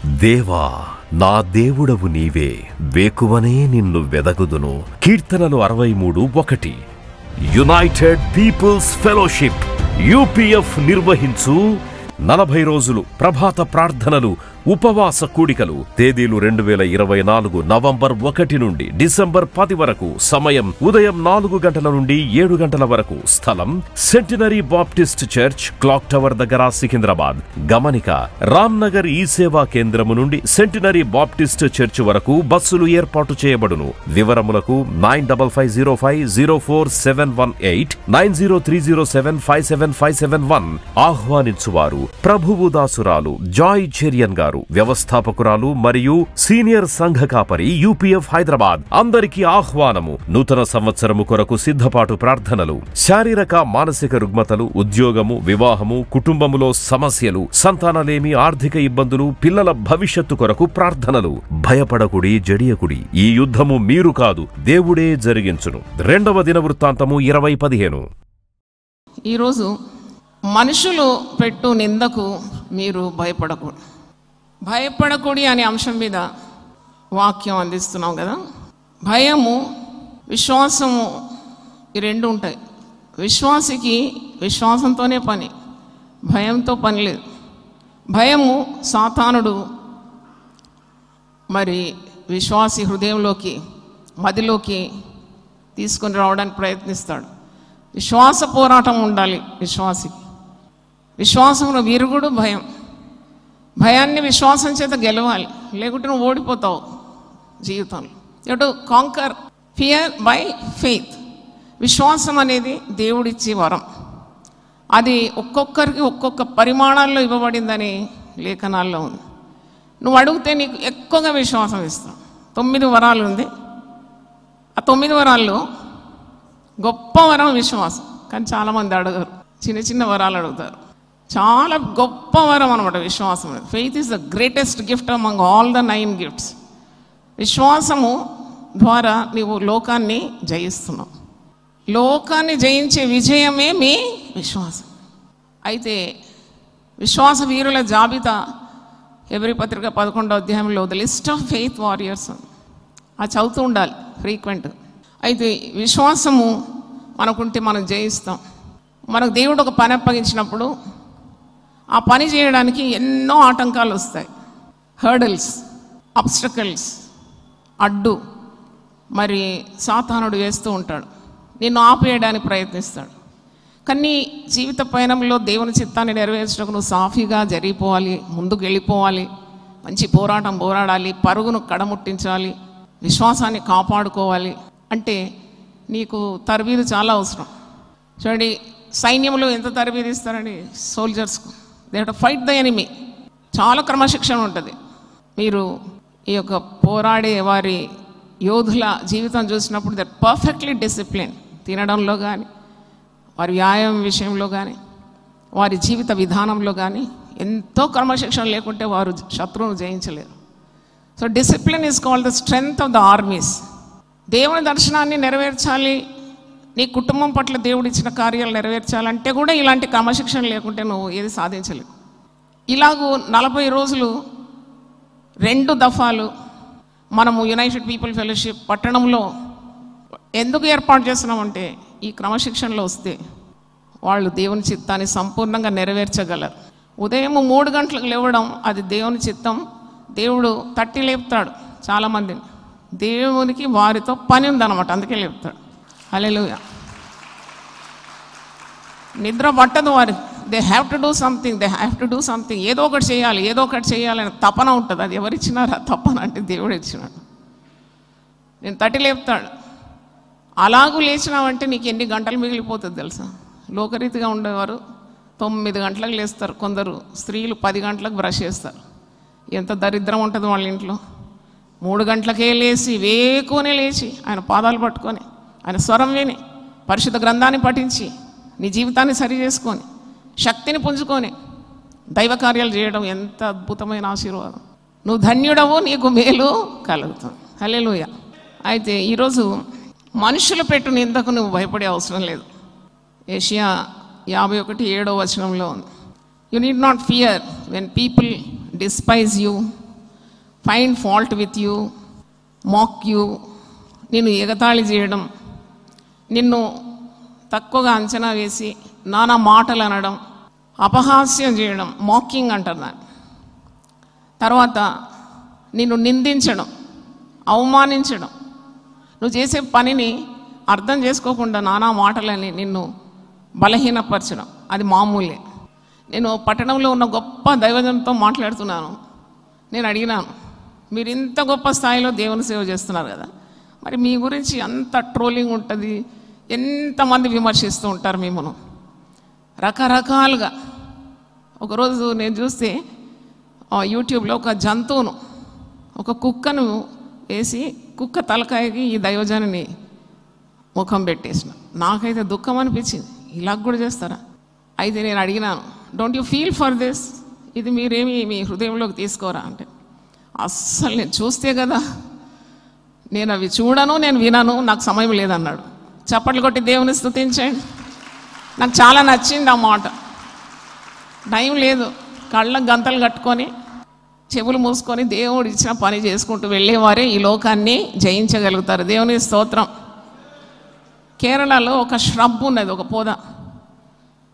దేవా, నా దేవుడవు నీవే, వేకువనే నిన్ను వెదకుదును. కీర్తనలు 63:1. యునైటెడ్ పీపుల్స్ ఫెలోషిప్ యూపీఎఫ్ నిర్వహించు 40 రోజులు ప్రభాత ప్రార్థనలు, ఉపవాస కూడికలు. తేదీలు 2024 నవంబర్ 1 నుండి డిసెంబర్ 10 వరకు. సమయం ఉదయం 4 గంటల నుండి 7 గంటల వరకు. స్థలం centenary Baptist church, clock tower దగ్గర, సికింద్రాబాద్. గమనిక: రామ్నగర్ ఈ సేవా కేంద్రము నుండి సెంటినరీ బాప్టిస్ట్ చర్చ్ వరకు బస్సులు ఏర్పాటు చేయబడును. వివరములకు 9505044718 9030757571. ఆహ్వానించువారు ప్రభువు దాసురాలు జాయ్ చెరియన్ గారు, వ్యవస్థాపకురాలు మరియు సీనియర్ సంఘ కాపరి, యూపీఎఫ్ హైదరాబాద్. అందరికీ ఆహ్వానము. నూతన సంవత్సరము కొరకు సిద్ధపాటు ప్రార్థనలు. శారీరక మానసిక రుగ్మతలు, ఉద్యోగము, వివాహము, కుటుంబములో సమస్యలు, సంతానలేమి, ఆర్థిక ఇబ్బందులు, పిల్లల భవిష్యత్తు కొరకు ప్రార్థనలు. భయపడకుడి, జడియకుడి. ఈ యుద్ధము మీరు కాదు, దేవుడే జరిగించును. 2వ దినవృత్తాంతము 20:15. ఈరోజు మనుషులు పెట్టు నిందకు మీరు భయపడకూడి అనే అంశం మీద వాక్యం అందిస్తున్నాం కదా. భయము, విశ్వాసము, ఈ రెండు ఉంటాయి. విశ్వాసికి విశ్వాసంతోనే పని, భయంతో పని లేదు. భయము సాతానుడు మరి విశ్వాసి హృదయంలోకి, మదిలోకి తీసుకొని రావడానికి ప్రయత్నిస్తాడు. విశ్వాస పోరాటం ఉండాలి విశ్వాసికి. విశ్వాసంలో విరుగుడు భయం. భయాన్ని విశ్వాసం చేత గెలవాలి, లేకుంటే నువ్వు ఓడిపోతావు జీవితంలో. You to conquer fear by faith. విశ్వాసం అనేది దేవుడిచ్చే వరం. అది ఒక్కొక్కరికి ఒక్కొక్క పరిమాణాల్లో ఇవ్వబడిందని లేఖనాల్లో ఉంది. నువ్వు అడిగితే నీకు ఎక్కువగా విశ్వాసం ఇస్తావు. 9 వరాలు ఉంది. ఆ 9 వరాల్లో గొప్ప వరం విశ్వాసం. కానీ చాలామంది అడగరు, చిన్న చిన్న వరాలు అడుగుతారు. చాలా గొప్ప వరం అనమాట విశ్వాసం. Faith is the greatest gift among all the 9 gifts. విశ్వాసము ద్వారా నీవు లోకాన్ని జయిస్తున్నావు. లోకాన్ని జయించే విజయమే మీ విశ్వాసం. అయితే విశ్వాస వీరుల జాబితా హెబ్రీ పత్రిక 11వ అధ్యాయంలో the list of faith warriors అది చదువుతూ ఉండాలి ఫ్రీక్వెంట్. అయితే విశ్వాసము మనకుంటే మనం జయిస్తాం. మనకు దేవుడు ఒక పని అప్పగించినప్పుడు ఆ పని చేయడానికి ఎన్నో ఆటంకాలు వస్తాయి. హర్డల్స్, అబ్స్టకల్స్, అడ్డు మరి సాతానుడు వేస్తూ ఉంటాడు. నిన్ను ఆపేయడానికి ప్రయత్నిస్తాడు. కానీ జీవిత పయనంలో దేవుని చిత్తాన్ని నెరవేర్చడానికి నువ్వు సాఫీగా జరిగిపోవాలి, ముందుకు వెళ్ళిపోవాలి, మంచి పోరాటం పోరాడాలి, పరుగును కడముట్టించాలి, విశ్వాసాన్ని కాపాడుకోవాలి అంటే నీకు తరబీదు చాలా అవసరం. చూడండి, సైన్యంలో ఎంత తరబీదు ఇస్తారండి సోల్జర్స్కు. They have to fight the enemy. చాలా క్రమశిక్షణ ఉంటుంది. మీరు ఈ యొక్క పోరాడే వారి యోధుల జీవితం చూసినప్పుడు దే ఆర్ పర్ఫెక్ట్లీ డిసిప్లిన్. తినడంలో కానీ, వారి వ్యాయామం విషయంలో కానీ, వారి జీవిత విధానంలో కానీ ఎంతో క్రమశిక్షణ లేకుంటే వారు శత్రువును జయించలేరు. So discipline is called the strength of the armies. దేవుని దర్శనాన్ని నెరవేర్చాలి, నీ కుటుంబం పట్ల దేవుడు ఇచ్చిన కార్యాలు నెరవేర్చాలంటే కూడా ఇలాంటి క్రమశిక్షణ లేకుంటే నువ్వు ఏది సాధించలేవు. ఇలాగూ 40 రోజులు 2 దఫాలు మనము యునైటెడ్ పీపుల్ ఫెలోషిప్ పట్టణంలో ఎందుకు ఏర్పాటు చేస్తున్నామంటే ఈ క్రమశిక్షణలో వస్తే వాళ్ళు దేవుని చిత్తాన్ని సంపూర్ణంగా నెరవేర్చగలరు. ఉదయం 3 గంటలకు లేవడం అది దేవుని చిత్తం. దేవుడు తట్టి లేపుతాడు చాలామందిని. దేవునికి వారితో పని ఉందన్నమాట, అందుకే లేపుతాడు. హల్లెలూయా. నిద్ర పట్టదు వారికి. They have to do something. ఏదో ఒకటి చేయాలని తపన ఉంటుంది. అది ఎవరిచ్చినారు ఆ తపన అంటే దేవుడు ఇచ్చినాడు. నేను తట్టి లేపుతాడు. అలాగూ లేచినావంటే నీకు ఎన్ని గంటలు మిగిలిపోతుంది తెలుసా. లోకరీతిగా ఉండేవారు 9 గంటలకు లేస్తారు. కొందరు స్త్రీలు 10 గంటలకు బ్రష్ చేస్తారు. ఎంత దరిద్రం ఉంటుంది వాళ్ళ ఇంట్లో. 3 గంటలకే లేచి, వేకునే లేచి ఆయన పాదాలు పట్టుకొని, ఆయన స్వరం విని, పరిశుద్ధ గ్రంథాన్ని పఠించి, నీ జీవితాన్ని సరి చేసుకొని, శక్తిని పుంజుకొని దైవ కార్యాలు చేయడం ఎంత అద్భుతమైన ఆశీర్వాదం. నువ్వు ధన్యుడవు, నీకు మేలు కలుగుతుంది. హల్లెలూయా. అయితే ఈరోజు మనుషులు పెట్టు నిందకు నువ్వు భయపడే అవసరం లేదు. యెషయా 51:7 ఉంది. You need not fear when people despise you find fault with you, mock you, నిన్ను ఎగతాళి చేయడం, నిన్ను తక్కువగా అంచనా వేసి నానా మాటలు అనడం, అపహాస్యం చేయడం, మాకింగ్ అంటారు దాన్ని. తర్వాత నిన్ను నిందించడం, అవమానించడం, నువ్వు చేసే పనిని అర్థం చేసుకోకుండా నానా మాటలని నిన్ను బలహీనపరచడం, అది మామూలే. నేను పట్టణంలో ఉన్న గొప్ప దైవజనంతో మాట్లాడుతున్నాను. నేను అడిగినాను, మీరు ఇంత గొప్ప స్థాయిలో దేవుని సేవ చేస్తున్నారు కదా, మరి మీ గురించి అంత ట్రోలింగ్ ఉంటుంది, ఎంతమంది విమర్శిస్తూ ఉంటారు మిమ్మల్ని రకరకాలుగా. ఒకరోజు నేను చూస్తే యూట్యూబ్లో ఒక జంతువును, ఒక కుక్కను వేసి కుక్క తలకాయకి ఈ దైవజనాన్ని ముఖం పెట్టేసిన. నాకైతే దుఃఖం అనిపించింది, ఇలా కూడా చేస్తారా? అయితే నేను అడిగినాను, don't you feel for this, ఇది మీరేమి మీ హృదయంలోకి తీసుకోరా అంటే, అస్సలు నేను చూస్తే కదా, నేను అవి చూడను, నేను వినను, నాకు సమయం లేదన్నాడు. చప్పట్లు కొట్టి దేవుని స్తుతించండి. నాకు చాలా నచ్చింది ఆ మాట. టైం లేదు, కళ్ళకు గంతలు కట్టుకొని చెవులు మూసుకొని దేవుడు ఇచ్చిన పని చేసుకుంటూ వెళ్ళేవారే ఈ లోకాన్ని జయించగలుగుతారు. దేవుని స్తోత్రం. కేరళలో ఒక ష్రబ్ ఉన్నది, ఒక పొద.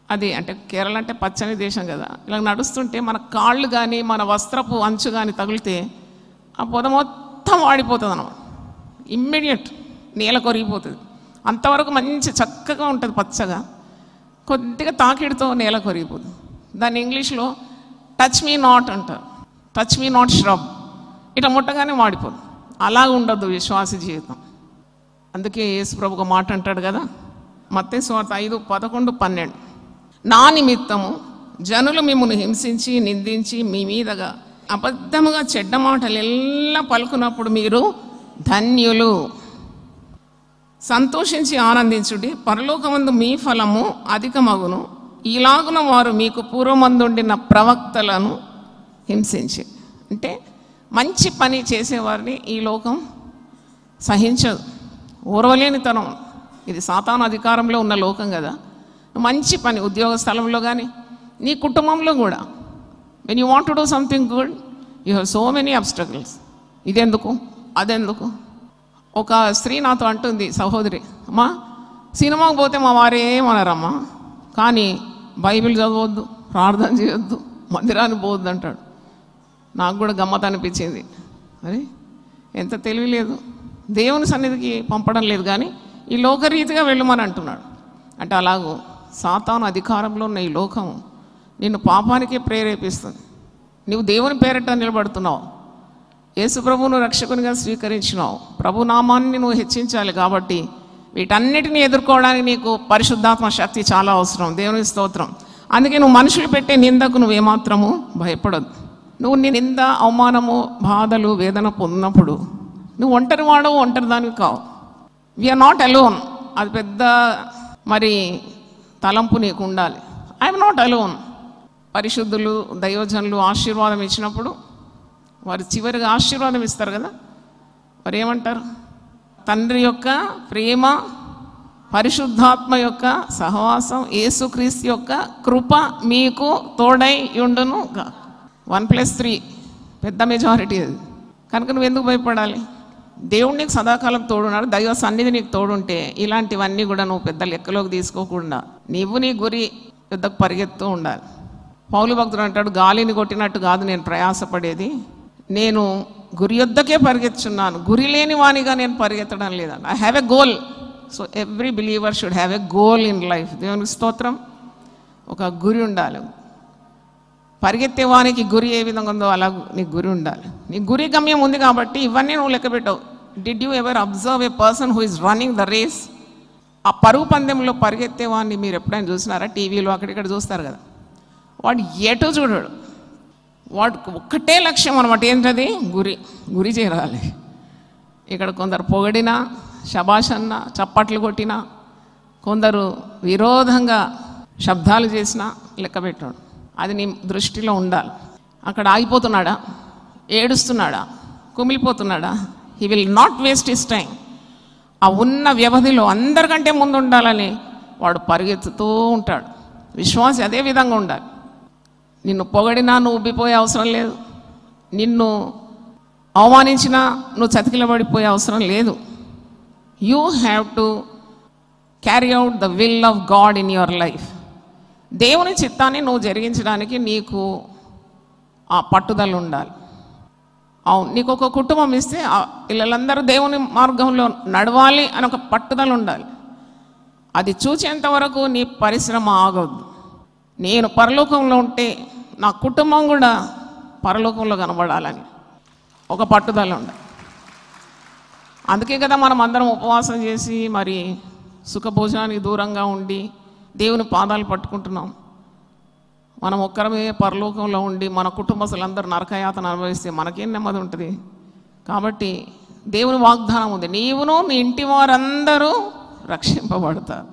అది అంటే కేరళ అంటే పచ్చని దేశం కదా, ఇలా నడుస్తుంటే మన కాళ్ళు కానీ మన వస్త్రపు అంచు కానీ తగిలితే ఆ పొద మొత్తం వాడిపోతుంది అన్నమాట. ఇమ్మీడియట్ నేల కొరిగిపోతుంది. అంతవరకు మంచి చక్కగా ఉంటుంది పచ్చగా, కొద్దిగా తాకిడితో నేల కొరిగిపోతుంది. దాన్ని ఇంగ్లీష్లో టచ్ మీ నాట్ అంటారు. Touch me not shrub. ఇట్లా ముట్టగానే వాడిపోదు. అలాగ ఉండదు విశ్వాస జీవితం. అందుకే యేసు ప్రభు ఒక మాట అంటాడు కదా, మత్తయి సువార్త 5:11-12, నా నిమిత్తము జనులు మిమ్మల్ని హింసించి నిందించి మీ మీదగా అబద్ధముగా చెడ్డ మాటలు ఎల్లా పలుకున్నప్పుడు మీరు ధన్యులు, సంతోషించి ఆనందించుడి, పరలోకమందు మీ ఫలము అధికమగును. ఇలాగున వారు మీకు పూర్వమందుండిన ప్రవక్తలను హింసించి. అంటే మంచి పని చేసేవారిని ఈ లోకం సహించదు, ఓర్వలేనితనం. ఇది సాతాను అధికారంలో ఉన్న లోకం కదా. మంచి పని ఉద్యోగ స్థలంలో కానీ నీ కుటుంబంలో కూడా, when you want to do something good, you have so many obstacles. ఇదెందుకు అదెందుకు. ఒక స్త్రీ నాతో అంటుంది, సహోదరి, అమ్మా సినిమాకి పోతే మా వారు ఏమన్నారమ్మా, కానీ బైబిల్ చదవద్దు, ప్రార్థన చేయొద్దు, మందిరానికి పోవద్దు అంటాడు. నాకు కూడా గమ్మత్ అనిపించింది. అరే ఎంత తెలివి లేదు, దేవుని సన్నిధికి పంపడం లేదు కానీ ఈ లోకరీతిగా వెళ్ళమని అంటున్నాడు. అంటే అలాగూ సాతాను అధికారంలో ఉన్న ఈ లోకం నిన్ను పాపానికే ప్రేరేపిస్తుంది. నువ్వు దేవుని పేరిట నిలబడుతున్నావు, యేసు ప్రభువును రక్షకునిగా స్వీకరించినావు, ప్రభు నామాన్ని నువ్వు హెచ్చించాలి. కాబట్టి వీటన్నిటిని ఎదుర్కోవడానికి నీకు పరిశుద్ధాత్మ శక్తి చాలా అవసరం. దేవుని స్తోత్రం. అందుకే నువ్వు మనుషులు పెట్టే నిందకు నువ్వేమాత్రము భయపడదు. నువ్వు నీ నింద, అవమానము, బాధలు, వేదన పొందినప్పుడు నువ్వు ఒంటరి వాడవు, ఒంటరి దానివి కావు. We're not alone. అది పెద్ద మరి తలంపు నీకు ఉండాలి. I'm not alone. పరిశుద్ధులు, దైవజనులు ఆశీర్వాదం ఇచ్చినప్పుడు వారు చివరిగా ఆశీర్వాదం ఇస్తారు కదా, వారు ఏమంటారు? తండ్రి యొక్క ప్రేమ, పరిశుద్ధాత్మ యొక్క సహవాసం, యేసుక్రీస్తు యొక్క కృప మీకు తోడై ఉండును. 1+3 పెద్ద మెజారిటీ అది. కనుక నువ్వు ఎందుకు భయపడాలి? దేవుడు నీకు సదాకాలం తోడున్నాడు. దైవ సన్నిధి నీకు తోడుంటే ఇలాంటివన్నీ కూడా నువ్వు పెద్ద లెక్కలోకి తీసుకోకుండా నీవు నీ గురి యుద్ధకు పరిగెత్తూ ఉండాలి. పౌలు భక్తుడు అంటాడు, గాలిని కొట్టినట్టు కాదు నేను ప్రయాసపడేది, నేను గురి యుద్ధకే పరిగెత్తుచున్నాను, గురి లేని వానిగా నేను పరిగెత్తడం లేదండి. I have a goal. So every believer should have a goal in life. దేవునికి స్తోత్రం. ఒక గురి ఉండాలి. పరిగెత్తే వానికి గురి ఏ విధంగా ఉందో అలా నీకు గురి ఉండాలి. నీ గురి గమ్యం ఉంది కాబట్టి ఇవన్నీ నువ్వు లెక్క పెట్టావు. Did you ever observe a person who is running the race? ఆ పరుగు పందెంలో పరిగెత్తే వాడిని మీరు ఎప్పుడైనా చూసినారా? టీవీలో అక్కడిక్కడ చూస్తారు కదా, వాడు ఎటు చూడడు, వాడికి ఒక్కటే లక్ష్యం అనమాట. ఏంటది? గురి చేరాలి. ఇక్కడ కొందరు పొగడినా, శబాష్ అన్న, చప్పట్లు కొట్టినా, కొందరు విరోధంగా శబ్దాలు చేసినా లెక్క పెట్టాడు. అది నీ దృష్టిలో ఉండాలి. అక్కడ ఆగిపోతున్నాడా, ఏడుస్తున్నాడా, కుమిలిపోతున్నాడా? He will not waste his time. ఆ ఉన్న వ్యవధిలో అందరికంటే ముందు ఉండాలని వాడు పరిగెత్తుతూ ఉంటాడు. విశ్వాసి అదే విధంగా ఉండాలి. నిన్ను పొగడినా నువ్వు ఉబ్బిపోయే అవసరం లేదు. నిన్ను అవమానించినా నువ్వు చతికిలబడిపోయే అవసరం లేదు. You have to carry out the will of God in your life. దేవుని చిత్తాన్ని నువ్వు జరిగించడానికి నీకు ఆ పట్టుదల ఉండాలి. అవును, నీకు ఒక కుటుంబం ఇస్తే పిల్లలందరూ దేవుని మార్గంలో నడవాలి అని ఒక పట్టుదల ఉండాలి. అది చూసేంత వరకు నీ పరిశ్రమ ఆగొద్దు. నేను పరలోకంలో ఉంటే నా కుటుంబం కూడా పరలోకంలో కనబడాలని ఒక పట్టుదల ఉండాలి. అందుకే కదా మనం అందరం ఉపవాసం చేసి మరి సుఖభోజనానికి దూరంగా ఉండి దేవుని పాదాలు పట్టుకుంటున్నాం. మనం ఒక్కరమే పరలోకంలో ఉండి మన కుటుంబస్తులందరూ నరకయాతన అనుభవిస్తే మనకేం నెమ్మది ఉంటుంది? కాబట్టి దేవుని వాగ్దానం ఉంది, నీవును నీ ఇంటి వారందరూ రక్షింపబడతారు.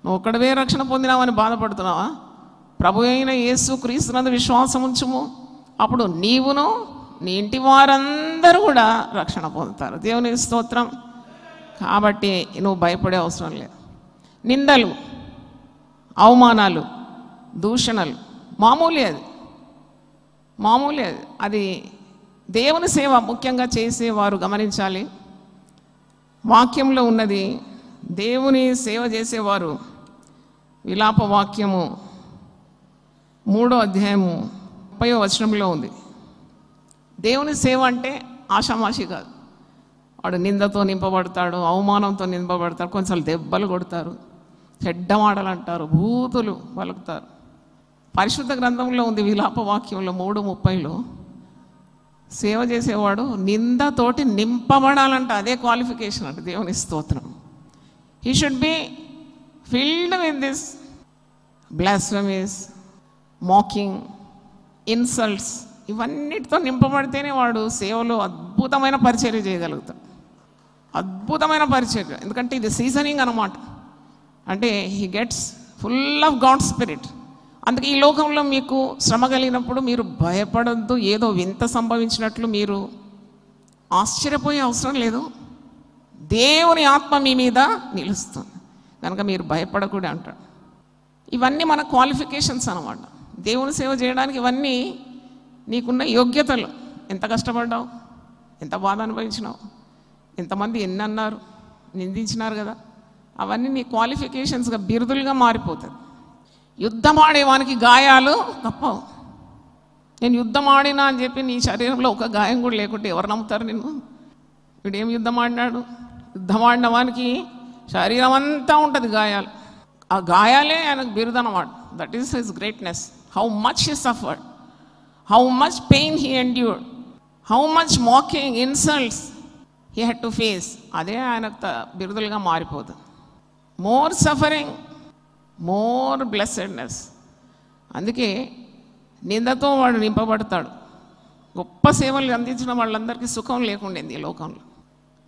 నువ్వు ఒక్కడవే రక్షణ పొందినావని బాధపడుతున్నావా? ప్రభు అయిన యేసు క్రీస్తునందు విశ్వాసం ఉంచుము, అప్పుడు నీవును నీ ఇంటి వారందరూ కూడా రక్షణ పొందుతారు. దేవుని స్తోత్రం. కాబట్టి నువ్వు భయపడే అవసరం లేదు. నిందలు, అవమానాలు, దూషణలు మామూలే, అది దేవుని సేవ ముఖ్యంగా చేసేవారు గమనించాలి. వాక్యంలో ఉన్నది, దేవుని సేవ చేసేవారు విలాప వాక్యము 3వ అధ్యాయము 30వ వచనంలో ఉంది. దేవుని సేవ అంటే ఆషామాషి కాదు. వాడు నిందతో నింపబడతాడు, అవమానంతో నింపబడతాడు, కొంచెం దెబ్బలు కొడతారు, చెడ్డ మాటలు అంటారు, భూతులు పలుకుతారు. పరిశుద్ధ గ్రంథంలో ఉంది, విలాప వాక్యంలో 3:30లో సేవ చేసేవాడు నిందతోటి నింపబడాలంట. అదే క్వాలిఫికేషన్ అంట. దేవుని స్తోత్రం. He should be filled with this blasphemies, mocking, insults, ఇవన్నిటితో నింపబడితేనే వాడు సేవలో అద్భుతమైన పరిచర్య చేయగలుగుతాడు. అద్భుతమైన పరిచర్య. ఎందుకంటే ఇది సీజనింగ్ అన్నమాట. అంటే he gets full of God spirit. అందుకే ఈ లోకంలో మీకు శ్రమ కలిగినప్పుడు మీరు భయపడద్దు. ఏదో వింత సంభవించినట్లు మీరు ఆశ్చర్యపోయే అవసరం లేదు. దేవుని ఆత్మ మీ మీద నిలుస్తుంది కనుక మీరు భయపడకూడదు అంటాడు. ఇవన్నీ మన క్వాలిఫికేషన్స్ అన్నమాట. దేవుని సేవ చేయడానికి ఇవన్నీ నీకున్న యోగ్యతలు. ఎంత కష్టపడ్డావు, ఎంత బాధ అనుభవించినావు, ఎంతమంది ఎన్ని అన్నారు, నిందించినారు కదా, అవన్నీ నీ క్వాలిఫికేషన్స్గా బిరుదులుగా మారిపోతాయి. యుద్ధం ఆడేవానికి గాయాలు తప్పవు. నేను యుద్ధం ఆడినా అని చెప్పి నీ శరీరంలో ఒక గాయం కూడా లేకుంటే ఎవరు నమ్ముతారు నిన్ను? వీడేం యుద్ధం ఆడినాడు? యుద్ధం ఆడిన వానికి శరీరం అంతా ఉంటుంది గాయాలు. ఆ గాయాలే ఆయనకు బిరుదు అన్నమాట. That is his greatness. How much he suffered, how much pain he endured, how much mocking, insults he had to face. అదే ఆయనకు బిరుదులుగా మారిపోతుంది. More suffering, more blessedness. అందుకే నిందతో వాడు నింపబడతాడు. గొప్ప సేవలు అందించిన వాళ్ళందరికీ సుఖం లేకుండింది ఈ లోకంలో.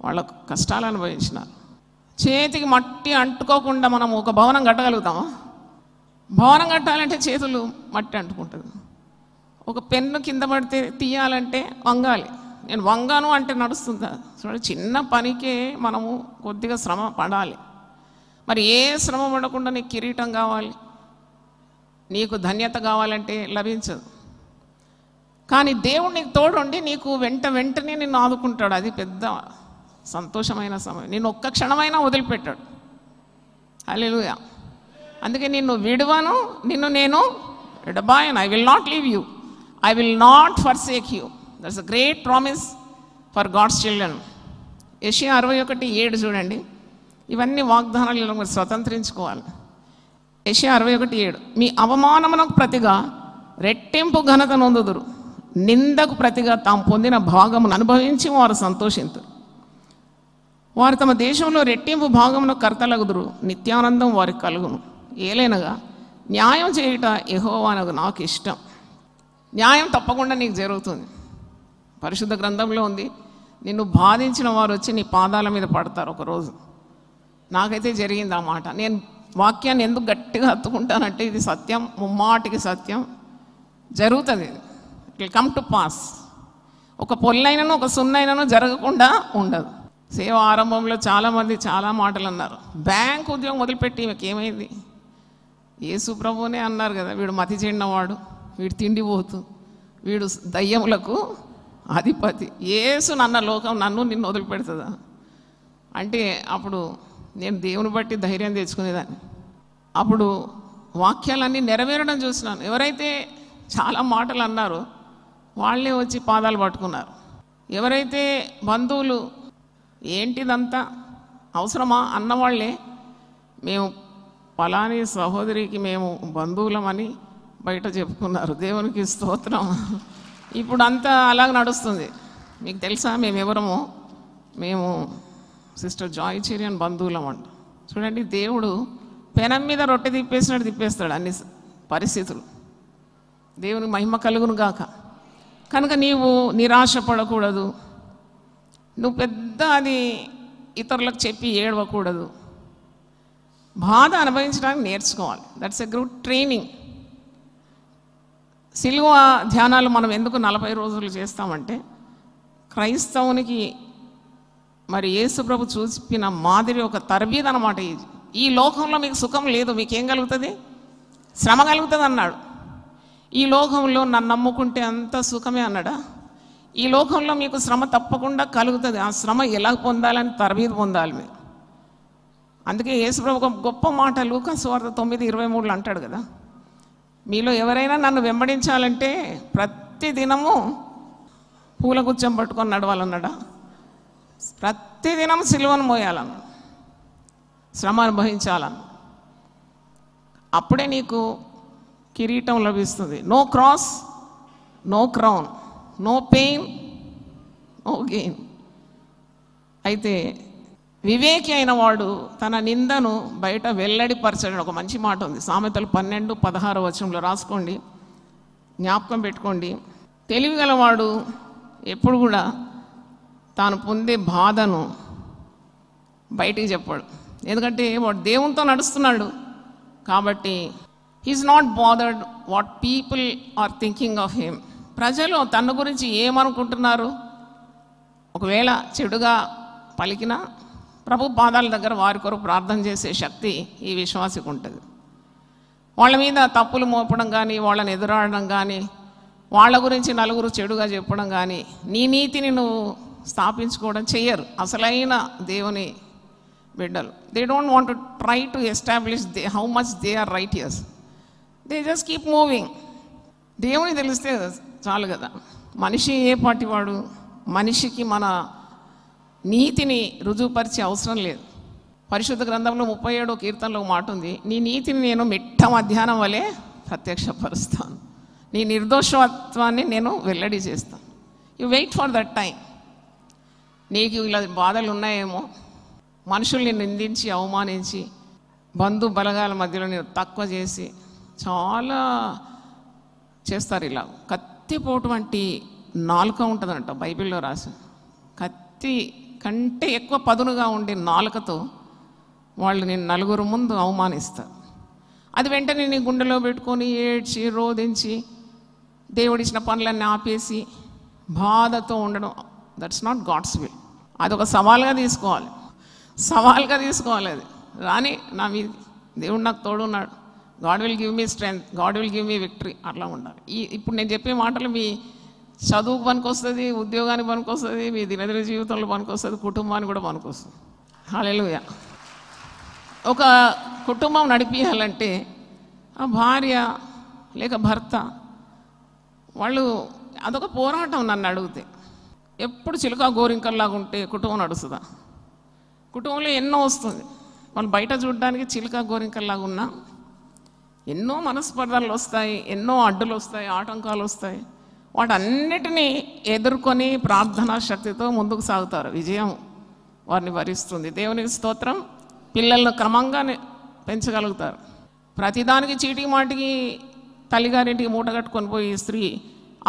వాళ్ళకు కష్టాలు అనుభవించినారు. చేతికి మట్టి అంటుకోకుండా మనం ఒక భవనం కట్టగలుగుతామా? భవనం కట్టాలంటే చేతులు మట్టి అంటుకుంటుంది. ఒక పెన్ను కింద పడితే తీయాలంటే వంగాలి. నేను వంగాను అంటే నడుస్తుందా? చూడండి, చిన్న పనికే మనము కొద్దిగా శ్రమ పడాలి. మరి ఏ శ్రమ పడకుండా నీకు కిరీటం కావాలి, నీకు ధన్యత కావాలంటే లభించదు. కానీ దేవుడు నీకు తోడుండి నీకు వెంటనే నిన్ను ఆదుకుంటాడు. అది పెద్ద సంతోషమైన సమయం. నిన్ను ఒక్క క్షణమైనా వదిలిపెట్టాడు. హల్లెలూయా. అందుకే నిన్ను విడువను, నిన్ను నేను విడబాయను. I will not leave you, I will not forsake you. That's a great promise for God's children. యెషయా 61:7 చూడండి. ఇవన్నీ వాగ్దానాలు మీరు స్వతంత్రించుకోవాలి. యెషయా 61:7, మీ అవమానమునకు ప్రతిగా రెట్టింపు ఘనత నొందుదురు, నిందకు ప్రతిగా తాము పొందిన భాగమును అనుభవించి వారు సంతోషింతురు. వారు తమ దేశంలో రెట్టింపు భాగమును కర్తలగుదురు, నిత్యానందం వారికి కలుగును. ఏలైనగా న్యాయం చేయుట యెహోవానకు నాకు ఇష్టం. న్యాయం తప్పకుండా నీకు జరుగుతుంది. పరిశుద్ధ గ్రంథంలో ఉంది, నిన్ను బాధించిన వారు వచ్చి నీ పాదాల మీద పడతారు ఒకరోజు. నాకైతే జరిగింది ఆ మాట. నేను వాక్యాన్ని ఎందుకు గట్టిగా హత్తుకుంటానంటే ఇది సత్యం, ముమ్మాటికి సత్యం. జరుగుతుంది, it will come to pass. ఒక పొల్లైనను ఒక సున్నైనను జరగకుండా ఉండదు. సేవ ఆరంభంలో చాలామంది చాలా మాటలు అన్నారు. బ్యాంక్ ఉద్యోగం వదిలిపెట్టి ఈమెకి ఏమైంది? యేసు ప్రభువునే అన్నారు కదా, వీడు మతి చెండినవాడు, వీడు తిండిపోతూ, వీడు దయ్యములకు అధిపతి. యేసు నన్న లోకం నన్ను నిన్ను వదిలిపెడుతుందా అంటే అప్పుడు నేను దేవుని బట్టి ధైర్యం తెచ్చుకునేదాన్ని. అప్పుడు వాక్యాలన్నీ నెరవేరడం చూసినాను. ఎవరైతే చాలా మాటలు అన్నారో వాళ్ళే వచ్చి పాదాలు పట్టుకున్నారు. ఎవరైతే బంధువులు ఏంటిదంతా అవసరమా అన్నవాళ్లే మేము పలాని సహోదరికి మేము బంధువులమని బయట చెప్పుకున్నారు. దేవునికి స్తోత్రం. ఇప్పుడు అంతా అలాగ నడుస్తుంది. మీకు తెలుసా మేము ఎవరమో? మేము సిస్టర్ జాయ్ చెరియన్ బంధువులం అంట. చూడండి, దేవుడు పెనం మీద రొట్టె తిప్పేసినట్టు తిప్పేస్తాడు అన్ని పరిస్థితులు. దేవునికి మహిమ కలుగును గాక. కనుక నీవు నిరాశ పడకూడదు. నువ్వు పెద్ద అది ఇతరులకు చెప్పి ఏడవకూడదు. బాధ అనుభవించడానికి నేర్చుకోవాలి. That's a good training. సిలువ ధ్యానాలు మనం ఎందుకు 40 రోజులు చేస్తామంటే క్రైస్తవునికి మరి యేసు ప్రభు చూపిన మాదిరి ఒక తరబీదు అనమాట. ఈ లోకంలో మీకు సుఖం లేదు, మీకేం కలుగుతుంది? శ్రమ కలుగుతుంది అన్నాడు. ఈ లోకంలో నన్ను నమ్ముకుంటే అంత సుఖమే అన్నాడా? ఈ లోకంలో మీకు శ్రమ తప్పకుండా కలుగుతుంది. ఆ శ్రమ ఎలా పొందాలని తరబీదు పొందాలి మీరు. అందుకే యేసు ప్రభు ఒక గొప్ప మాట లూకా సువార్త 9:23 అంటాడు కదా, మీలో ఎవరైనా నన్ను వెంబడించాలంటే ప్రతి దినము పూల గుచ్చం పట్టుకొని నడవాలన్నాడా? ప్రతిదినం సిలువను మోయాలన్నాడు, శ్రమ అనుభవించాలన్న. అప్పుడే నీకు కిరీటం లభిస్తుంది. No cross, no crown, no pain, no gain. అయితే వివేకి అయిన వాడు తన నిందను బయట వెల్లడిపరచడం ఒక మంచి మాట ఉంది. సామెతలు 12:16 రాసుకోండి, జ్ఞాపకం పెట్టుకోండి. తెలివిగలవాడు ఎప్పుడు కూడా తాను పొందే బాధను బయటికి చెప్పాడు. ఎందుకంటే వాడు దేవునితో నడుస్తున్నాడు కాబట్టి he is not bothered what people are thinking of him. ప్రజలు తన గురించి ఏమనుకుంటున్నారు? ఒకవేళ చెడుగా పలికినా ప్రభు పాదాల దగ్గర వారి కొరకు ప్రార్థన చేసే శక్తి ఈ విశ్వాసికి ఉంటుంది. వాళ్ళ మీద తప్పులు మోపడం కానీ, వాళ్ళని ఎదురాడడం కానీ, వాళ్ళ గురించి నలుగురు చెడుగా చెప్పడం కానీ, నీ నీతిని నువ్వు స్థాపించుకోవడం చెయ్యరు అసలైన దేవుని బిడ్డలు. They don't want to try to establish how much they are righteous. They just keep moving. దేవుని తెలిస్తే చాలు కదా. మనిషి ఏ పాటి వాడు? మనిషికి మన నీతిని రుజువుపరిచే అవసరం లేదు. పరిశుద్ధ గ్రంథంలో 37వ కీర్తనలో ఒక మాట ఉంది, నీ నీతిని నేను మిట్ట మధ్యాహ్నం వలె ప్రత్యక్షపరుస్తాను, నీ నిర్దోషత్వాన్ని నేను వెల్లడి చేస్తాను. You wait for that time. నీకు ఇలా బాధలు ఉన్నాయేమో, మనుషుల్ని నిందించి అవమానించి బంధు బలగాల మధ్యలో నేను తక్కువ చేసి చాలా చేస్తారు. ఇలా కత్తిపోటు వంటి నాలుక ఉంటుందంట బైబిల్లో రాసి. కత్తి కంటే ఎక్కువ పదునుగా ఉండే నాలుకతో వాళ్ళు నేను నలుగురు ముందు అవమానిస్తారు. అది వెంటనే నీ గుండెలో పెట్టుకొని ఏడ్చి రోధించి దేవుడిచ్చిన పనులన్నీ ఆపేసి బాధతో ఉండడం, దట్స్ నాట్ గాడ్స్ విల్. అదొక సవాల్గా తీసుకోవాలి, సవాల్గా తీసుకోవాలి. అది రాని నా మీద దేవుడు నాకు తోడున్నాడు, God will give me strength, God will give me victory, అట్లా ఉండాలి. ఇప్పుడు నేను చెప్పే మాటలు మీ చదువుకు పనికొస్తుంది, ఉద్యోగానికి పనికొస్తుంది, మీ దినదిన జీవితంలో పనికొస్తుంది, కుటుంబానికి కూడా పనికొస్తుంది. హల్లెలూయా. ఒక కుటుంబం నడిపించాలంటే ఆ భార్య లేక భర్త వాళ్ళు అదొక పోరాటం. నన్ను అడిగితే ఎప్పుడు చిలుక గోరింకల్లాగా ఉంటే కుటుంబం నడుస్తుందా? కుటుంబంలో ఎన్నో వస్తుంది. మనం బయట చూడడానికి చిలుక గోరింకల్లాగా ఉన్నా ఎన్నో మనస్పర్ధలు వస్తాయి, ఎన్నో అడ్డులు వస్తాయి, ఆటంకాలు వస్తాయి. వాటన్నిటినీ ఎదుర్కొని ప్రార్థనా శక్తితో ముందుకు సాగుతారు. విజయం వారిని వరిస్తుంది. దేవునికి స్తోత్రం. పిల్లలను క్రమంగా పెంచగలుగుతారు. ప్రతిదానికి చీటికి మాటికి తల్లిగారింటికి మూట కట్టుకొని పోయి స్త్రీ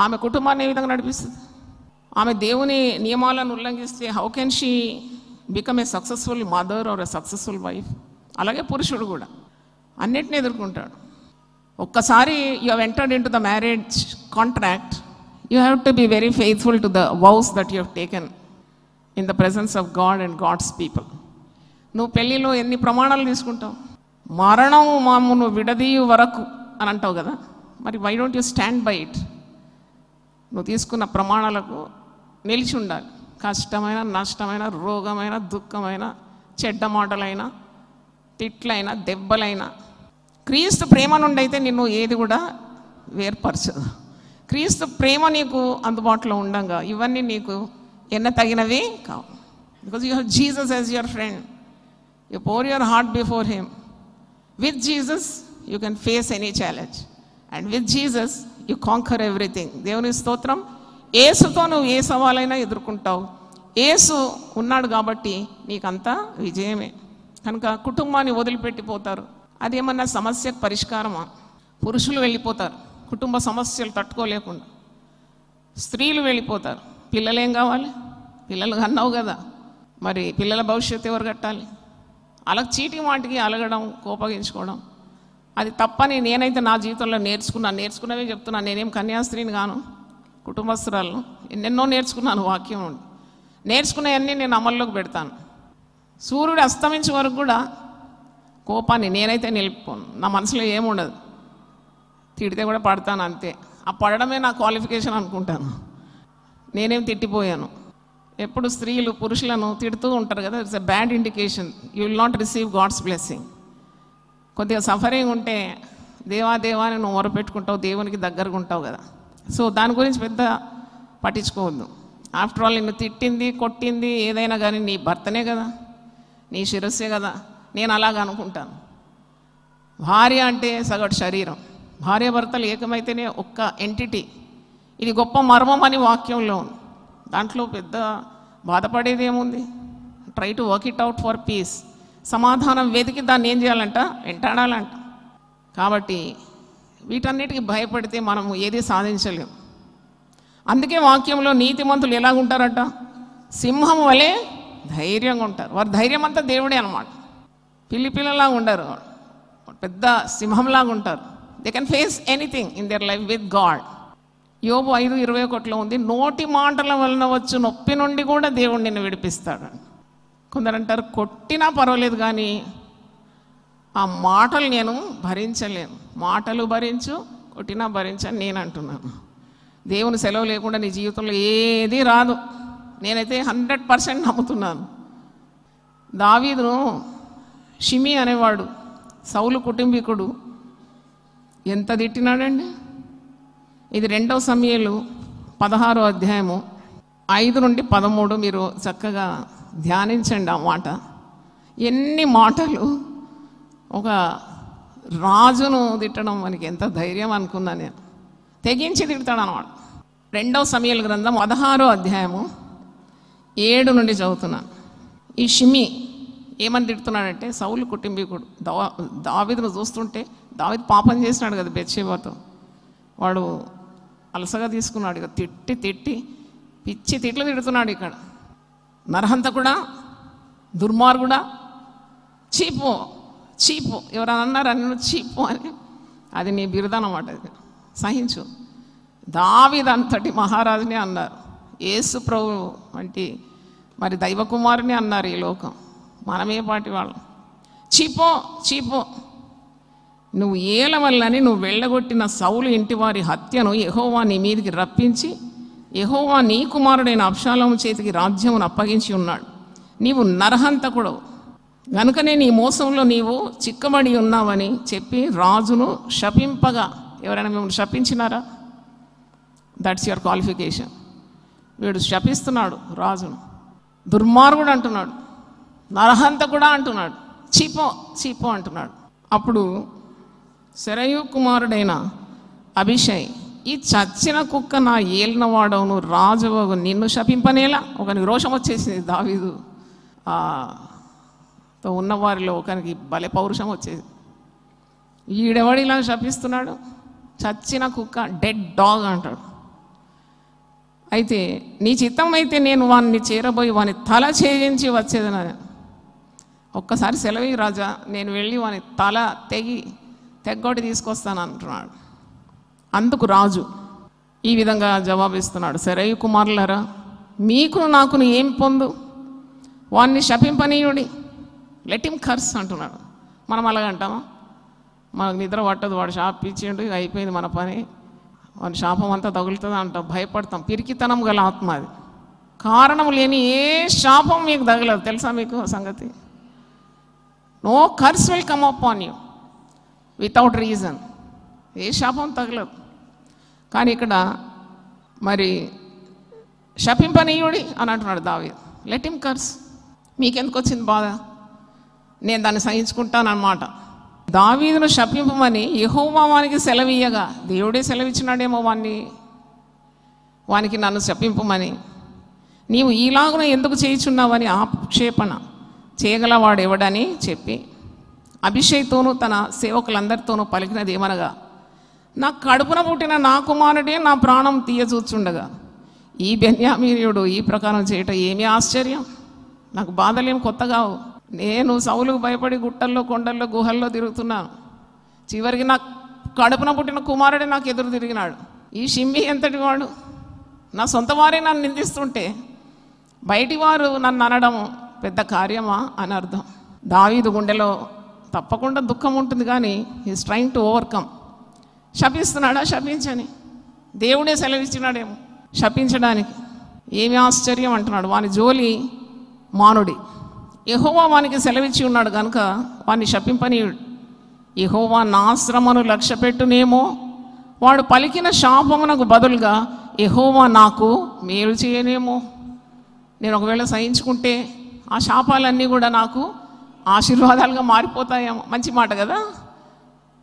ఆమె కుటుంబాన్ని ఏ విధంగా నడిపిస్తుంది? ఆమె దేవుని నియమాలను ఉల్లంఘిస్తే how can she become a successful mother or a successful wife? అలాగే పురుషుడు కూడా అన్నిటిని ఎదుర్కొంటాడు. ఒక్కసారి you have entered in to the marriage contract, you have to be very faithful to the vows that you have taken in the presence of God and God's people. నువ్వు పెళ్ళిలో ఎన్ని ప్రమాణాలు తీసుకుంటావు? మరణం మామును విడదీయు వరకు అని అంటావు కదా, మరి why don't you stand by it? నువ్వు తీసుకున్న ప్రమాణాలకు నిలిచి ఉండాలి. కష్టమైన, నష్టమైన, రోగమైన, దుఃఖమైన, చెడ్డ మాటలైనా, తిట్లైనా, దెబ్బలైనా క్రీస్తు ప్రేమ నుండి అయితే నిన్ను ఏది కూడా వేర్పరచదు. క్రీస్తు ప్రేమ నీకు అందుబాటులో ఉండగా ఇవన్నీ నీకు తగినవి కావు. Because you have Jesus as your friend. You pour your heart before him. With Jesus you can face any challenge and with Jesus you conquer everything. దేవుని స్తోత్రం. యేసుతో నువ్వు ఏ సవాలైనా ఎదుర్కొంటావు. యేసు ఉన్నాడు కాబట్టి నీకంతా విజయమే. కనుక కుటుంబాన్ని వదిలిపెట్టిపోతారు. అదేమన్నా సమస్యకు పరిష్కారమా? పురుషులు వెళ్ళిపోతారు కుటుంబ సమస్యలు తట్టుకోలేకుండా. స్త్రీలు వెళ్ళిపోతారు. పిల్లలేం కావాలి? పిల్లలు కన్నావు కదా, మరి పిల్లల భవిష్యత్తు ఎవరు కట్టాలి? అలా చీటి మాటికి అలగడం, కోపగించుకోవడం అది తప్పని నేనైతే నా జీవితంలో నేర్చుకున్నవే చెప్తున్నాను. నేనేం కన్యాస్త్రీని గాను, కుటుంబస్తురాలను. ఎన్నెన్నో నేర్చుకున్నాను వాక్యం నుండి. నేర్చుకునేవన్నీ నేను అమల్లోకి పెడతాను. సూర్యుడు అస్తమించే వరకు కూడా కోపాన్ని నేనైతే నిలుపుకోను. నా మనసులో ఏముండదు. తిడితే కూడా పడతాను అంతే. ఆ పడడమే నా క్వాలిఫికేషన్ అనుకుంటాను. నేనేం తిట్టిపోయాను. ఎప్పుడు స్త్రీలు పురుషులను తిడుతూ ఉంటారు కదా, it's a bad indication. You will not receive God's blessing. కొద్దిగా సఫరింగ్ ఉంటే దేవా అని నువ్వు మొరపెట్టుకుంటావు, దేవునికి దగ్గరగా ఉంటావు కదా. సో దాని గురించి పెద్ద పట్టించుకోవద్దు. ఆఫ్టర్ ఆల్ నిన్ను తిట్టింది, కొట్టింది ఏదైనా కానీ నీ భర్తనే కదా, నీ శిరస్సే కదా. నేను అలాగ అనుకుంటాను. భార్య అంటే సగటు శరీరం. భార్య భర్తలు ఏకమైతేనే ఒక్క ఎంటిటీ. ఇది గొప్ప మర్మం అని వాక్యంలో ఉంది. దాంట్లో పెద్ద బాధపడేది ఏముంది? Try to work it out for piece. సమాధానం వెతికి దాన్ని ఏం చేయాలంట? వెంటాడాలంట. కాబట్టి వీటన్నిటికీ భయపడితే మనము ఏది సాధించలేము. అందుకే వాక్యంలో నీతిమంతులు ఎలాగుంటారట? సింహం వలె ధైర్యంగా ఉంటారు. వారి ధైర్యం అంతా దేవుడే అనమాట. పిల్లలాగా ఉండరు, పెద్ద సింహంలాగా ఉంటారు. They can face anything in their life with God. యోబు 5:21 ఉంది, నోటి మాటల వలన వచ్చు నొప్పి నుండి కూడా దేవుడు నిన్ను విడిపిస్తాడు. కొందరు అంటారు కొట్టినా పర్వాలేదు కానీ ఆ మాటలు నేను భరించలేను. మాటలు భరించు, కొట్టినా భరించని నేను అంటున్నాను. దేవుని సెలవు లేకుండా నీ జీవితంలో ఏది రాదు. నేనైతే 100% నమ్ముతున్నాను. దావీదును షిమి అనేవాడు సౌలు కుటుంబీకుడు ఎంత తిట్టినాడండి. ఇది 2వ సమూయేలు 16వ అధ్యాయము 5 నుండి 13 మీరు చక్కగా ధ్యానించండి ఆ మాట. ఎన్ని మాటలు! ఒక రాజును తిట్టడం మనకి ఎంత ధైర్యం అనుకున్నాను నేను. తెగించి తిడతాడు అన్నమాట. 2వ సమూయేలు గ్రంథం 16వ అధ్యాయము 7 నుండి చదువుతున్నాను. ఈ షిమి ఏమని తిడుతున్నాడంటే, సౌలు కుటుంబీకుడు దావీదును చూస్తుంటే, దావీదు పాపం చేసినాడు కదా బెత్షెబాతో. వాడు అలసగా తీసుకున్నాడు ఇక తిట్టి పిచ్చి తిట్లు తిడుతున్నాడు. ఇక్కడ నరహంతకుడా, దుర్మార్గుడా, చీపు ఎవరైనా అన్నారు అన్న చీపు అని, అది నీ బిరుదు అన్నమాట. అది సహించు. దావీదు అంతటి మహారాజుని అన్నారు. యేసు ప్రభు వంటి మరి దైవకుమారుని అన్నారు ఈ లోకం. మనమే పాటి వాళ్ళం. చీపో నువ్వు ఏల వల్లని నువ్వు వెళ్ళగొట్టిన సౌలు ఇంటి వారి హత్యను యెహోవా నీ మీదికి రప్పించి, యెహోవా నీ కుమారుడైన అబ్షాలోము చేతికి రాజ్యమును అప్పగించి ఉన్నాడు. నీవు నరహంతకుడవు గనుకనే నీ మోసంలో నీవు చిక్కబడి ఉన్నావని చెప్పి రాజును శపింపగా. ఎవరైనా మిమ్మల్ని శపించినారా? That's your qualification. వీడు శపిస్తున్నాడు రాజును. దుర్మార్గుడు అంటున్నాడు, నరహంతకుడా అంటున్నాడు, చీపో అంటున్నాడు. అప్పుడు సెరయు కుమారుడైన అభిషై, ఈ చచ్చిన కుక్క నా ఏలినవాడవును రాజువగు నిన్ను శపింపనేలా. ఒకనికి రోషం వచ్చేసింది. దావీదు తో ఉన్నవారిలో ఒకనికి భలే పౌరుషం వచ్చేది. ఈడెవడు ఇలా శపిస్తున్నాడు? చచ్చిన కుక్క, డెడ్ డాగ్ అంటాడు. అయితే నీ చిత్తం అయితే నేను వాడిని చేరబోయి వాని తల ఛేదించి వచ్చేదని. ఒక్కసారి సెలవు రాజా, నేను వెళ్ళి వాని తల తెగ్గొట్టి తీసుకొస్తాను అంటున్నాడు. అందుకు రాజు ఈ విధంగా జవాబిస్తున్నాడు, సెరయు కుమారులారా, మీకును నాకును ఏం పొందు? వాడిని శపింపనీయుడి, లెట్ హిమ్ కర్స్ అంటున్నాడు. మనం అలాగంటామా? మనకు నిద్ర పట్టదు, వాడు శాపించిండు, ఇక అయిపోయింది మన పని, వాడి శాపం అంతా తగులుతుంది అంటాం, భయపడతాం. పిరికితనం గల ఆత్మ అది. కారణం లేని ఏ శాపం మీకు తగలదు. తెలుసా మీకు సంగతి? No curse will come upon you without reason. ఏ శాపం తగలదు. కానీ ఇక్కడ మరి శపింపనీయుడి అని అంటున్నాడు దావీదు. Let him curse. మీకెందుకు వచ్చింది బాధ? నేను దాన్ని సహించుకుంటానన్నమాట. దావీదును శపింపమని యెహోవా వానికి సెలవీయగా, దేవుడే సెలవిచ్చినాడేమో వానికి నన్ను శపింపమని, నీవు ఈలాగున ఎందుకు చేయుచున్నావని ఆక్షేపణ చేయగలవాడు ఎవడని చెప్పి అభిషేక్తోనూ తన సేవకులందరితోనూ పలికినది ఏమనగా, నా కడుపున పుట్టిన నా కుమారుడే నా ప్రాణం తీయచూచుండగా ఈ బెన్యామీనీయుడు ఈ ప్రకారం చేయటం ఏమీ ఆశ్చర్యం? నాకు బాధలేం కొత్తగావు. నేను సౌలుకు భయపడి గుట్టల్లో, కొండల్లో, గుహల్లో తిరుగుతున్నాను. చివరికి నా కడుపున పుట్టిన కుమారుడే నాకు ఎదురు తిరిగినాడు. ఈ షిమ్మి ఎంతటి వాడు? నా సొంత వారే నన్ను నిందిస్తుంటే బయటి వారు నన్ను అనడం పెద్ద కార్యమా అని అర్థం. దావీదు గుండెలో తప్పకుండా దుఃఖం ఉంటుంది, కానీ ఈజ్ ట్రైంగ్ టు ఓవర్కమ్. శపిస్తున్నాడా? శపించని. దేవుడే సెలవిచ్చినాడేమో శపించడానికి. ఏమి ఆశ్చర్యం అంటున్నాడు. వాని జోలి మానుడి. యెహోవా వానికి సెలవిచ్చి ఉన్నాడు కనుక వాన్ని శపింపనీయుడు. యెహోవా నా శ్రమను లక్ష్యపెట్టునేమో, వాడు పలికిన శాపమునకు బదులుగా యెహోవా నాకు మేలు చేయనేమో. నేను ఒకవేళ సహించుకుంటే ఆ శాపాలన్నీ కూడా నాకు ఆశీర్వాదాలుగా మారిపోతాయేమో. మంచి మాట కదా.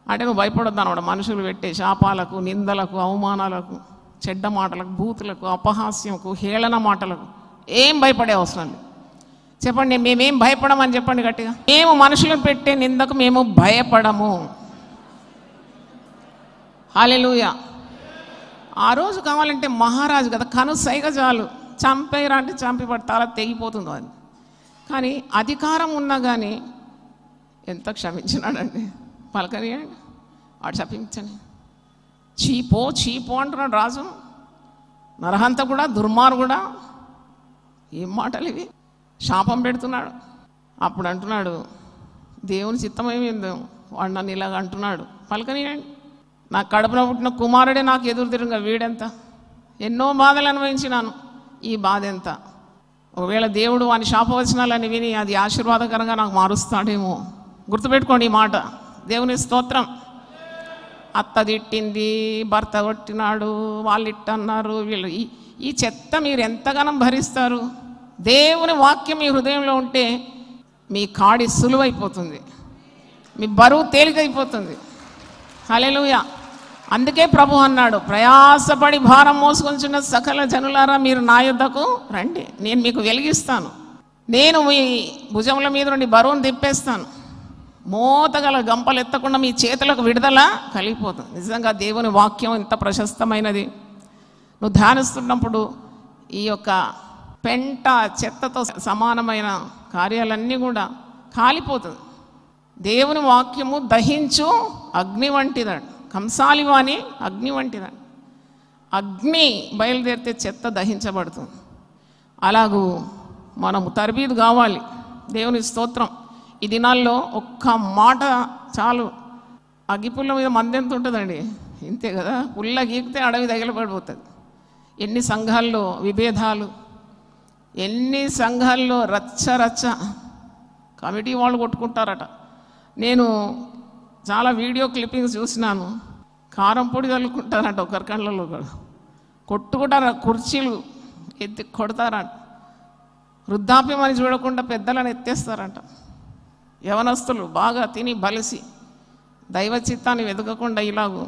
అంటే నువ్వు భయపడొద్దు అన్నమాట. మనుషులు పెట్టే శాపాలకు, నిందలకు, అవమానాలకు, చెడ్డ మాటలకు, బూతులకు, అపహాస్యంకు, హేళన మాటలకు ఏం భయపడే అవసరం లేదు. చెప్పండి, మేమేం భయపడమని చెప్పండి గట్టిగా. మేము మనుషులను పెట్టే నిందకు మేము భయపడము. హల్లెలూయా. ఆ రోజు కావాలంటే మహారాజు కదా, కనుసైగ చాలు, చంపేరా అంటే చంపి పడతారా తెగిపోతుందో అది. కానీ అధికారం ఉన్నా కానీ ఎంత క్షమించినాడండి. పలకరియండి, వాడు శపించని. చీపో చీపో అంటున్నాడు రాజు. నరహంత కూడా, దుర్మార్గుడా, ఏం మాటలు ఇవి? శాపం పెడుతున్నాడు. అప్పుడు అంటున్నాడు, దేవుని చిత్తమేమిందో వాడు నన్ను ఇలాగ అంటున్నాడు. పలకనియండి. నా కడుపున పుట్టిన కుమారుడే నాకు ఎదురు తిరుగా వీడెంత? ఎన్నో బాధలు అనుభవించినాను, ఈ బాధ ఎంత? ఒకవేళ దేవుడు వాని శాపవచనాలని విని అది ఆశీర్వాదకరంగా నాకు మారుస్తాడేమో. గుర్తుపెట్టుకోండి ఈ మాట. దేవుని స్తోత్రం. అత్త తిట్టింది, భర్త కొట్టినాడు, వాళ్ళు ఇట్టన్నారు, వీళ్ళు ఈ చెత్త మీరు ఎంతగానో భరిస్తారు? దేవుని వాక్యం మీ హృదయంలో ఉంటే మీ కాడి సులువైపోతుంది, మీ బరువు తేలికైపోతుంది. హల్లెలూయా. అందుకే ప్రభు అన్నాడు, ప్రయాసపడి భారం మోసుకొంచున్న సకల జనులారా మీరు నా యొద్దకు రండి, నేను మీకు వెలిగిస్తాను. నేను మీ భుజముల మీద నుండి బరువును తిప్పేస్తాను. మోతగల గంపలు ఎత్తకుండా మీ చేతులకు విడుదల కలిగిపోతుంది. నిజంగా దేవుని వాక్యం ఎంత ప్రశస్తమైనది. నువ్వు ధ్యానిస్తున్నప్పుడు ఈ యొక్క పెంట చెత్తతో సమానమైన కార్యాలన్నీ కూడా కాలిపోతుంది. దేవుని వాక్యము దహించు అగ్ని వంటిదండి. కంసాలివాని అగ్ని వంటిదండి. అగ్ని బయలుదేరితే చెత్త దహించబడుతుంది. అలాగూ మనము తరబీదు కావాలి. దేవుని స్తోత్రం. ఈ దినాల్లో ఒక్క మాట చాలు. అగ్గిపుల్ల మీద మందెంత ఉంటుందండి? ఇంతే కదా. పుల్ల గీకితే అడవి తగిలబడిపోతుంది. ఎన్ని సంఘాల్లో విభేదాలు, ఎన్ని సంఘాల్లో రచ్చ రచ్చ, కమిటీ వాళ్ళు కొట్టుకుంటారట. నేను చాలా వీడియో క్లిప్పింగ్స్ చూసినాను. కారం పొడి చల్లుకుంటారంట ఒకరి కళ్ళలో కూడా, కొట్టుకుంటారు, కుర్చీలు ఎత్తి కొడతారంట. వృద్ధాప్యం అని చూడకుండా పెద్దలను ఎత్తేస్తారంట. యవనస్తులు బాగా తిని బలిసి దైవ చిత్తాన్ని వెతకకుండా ఇలాగూ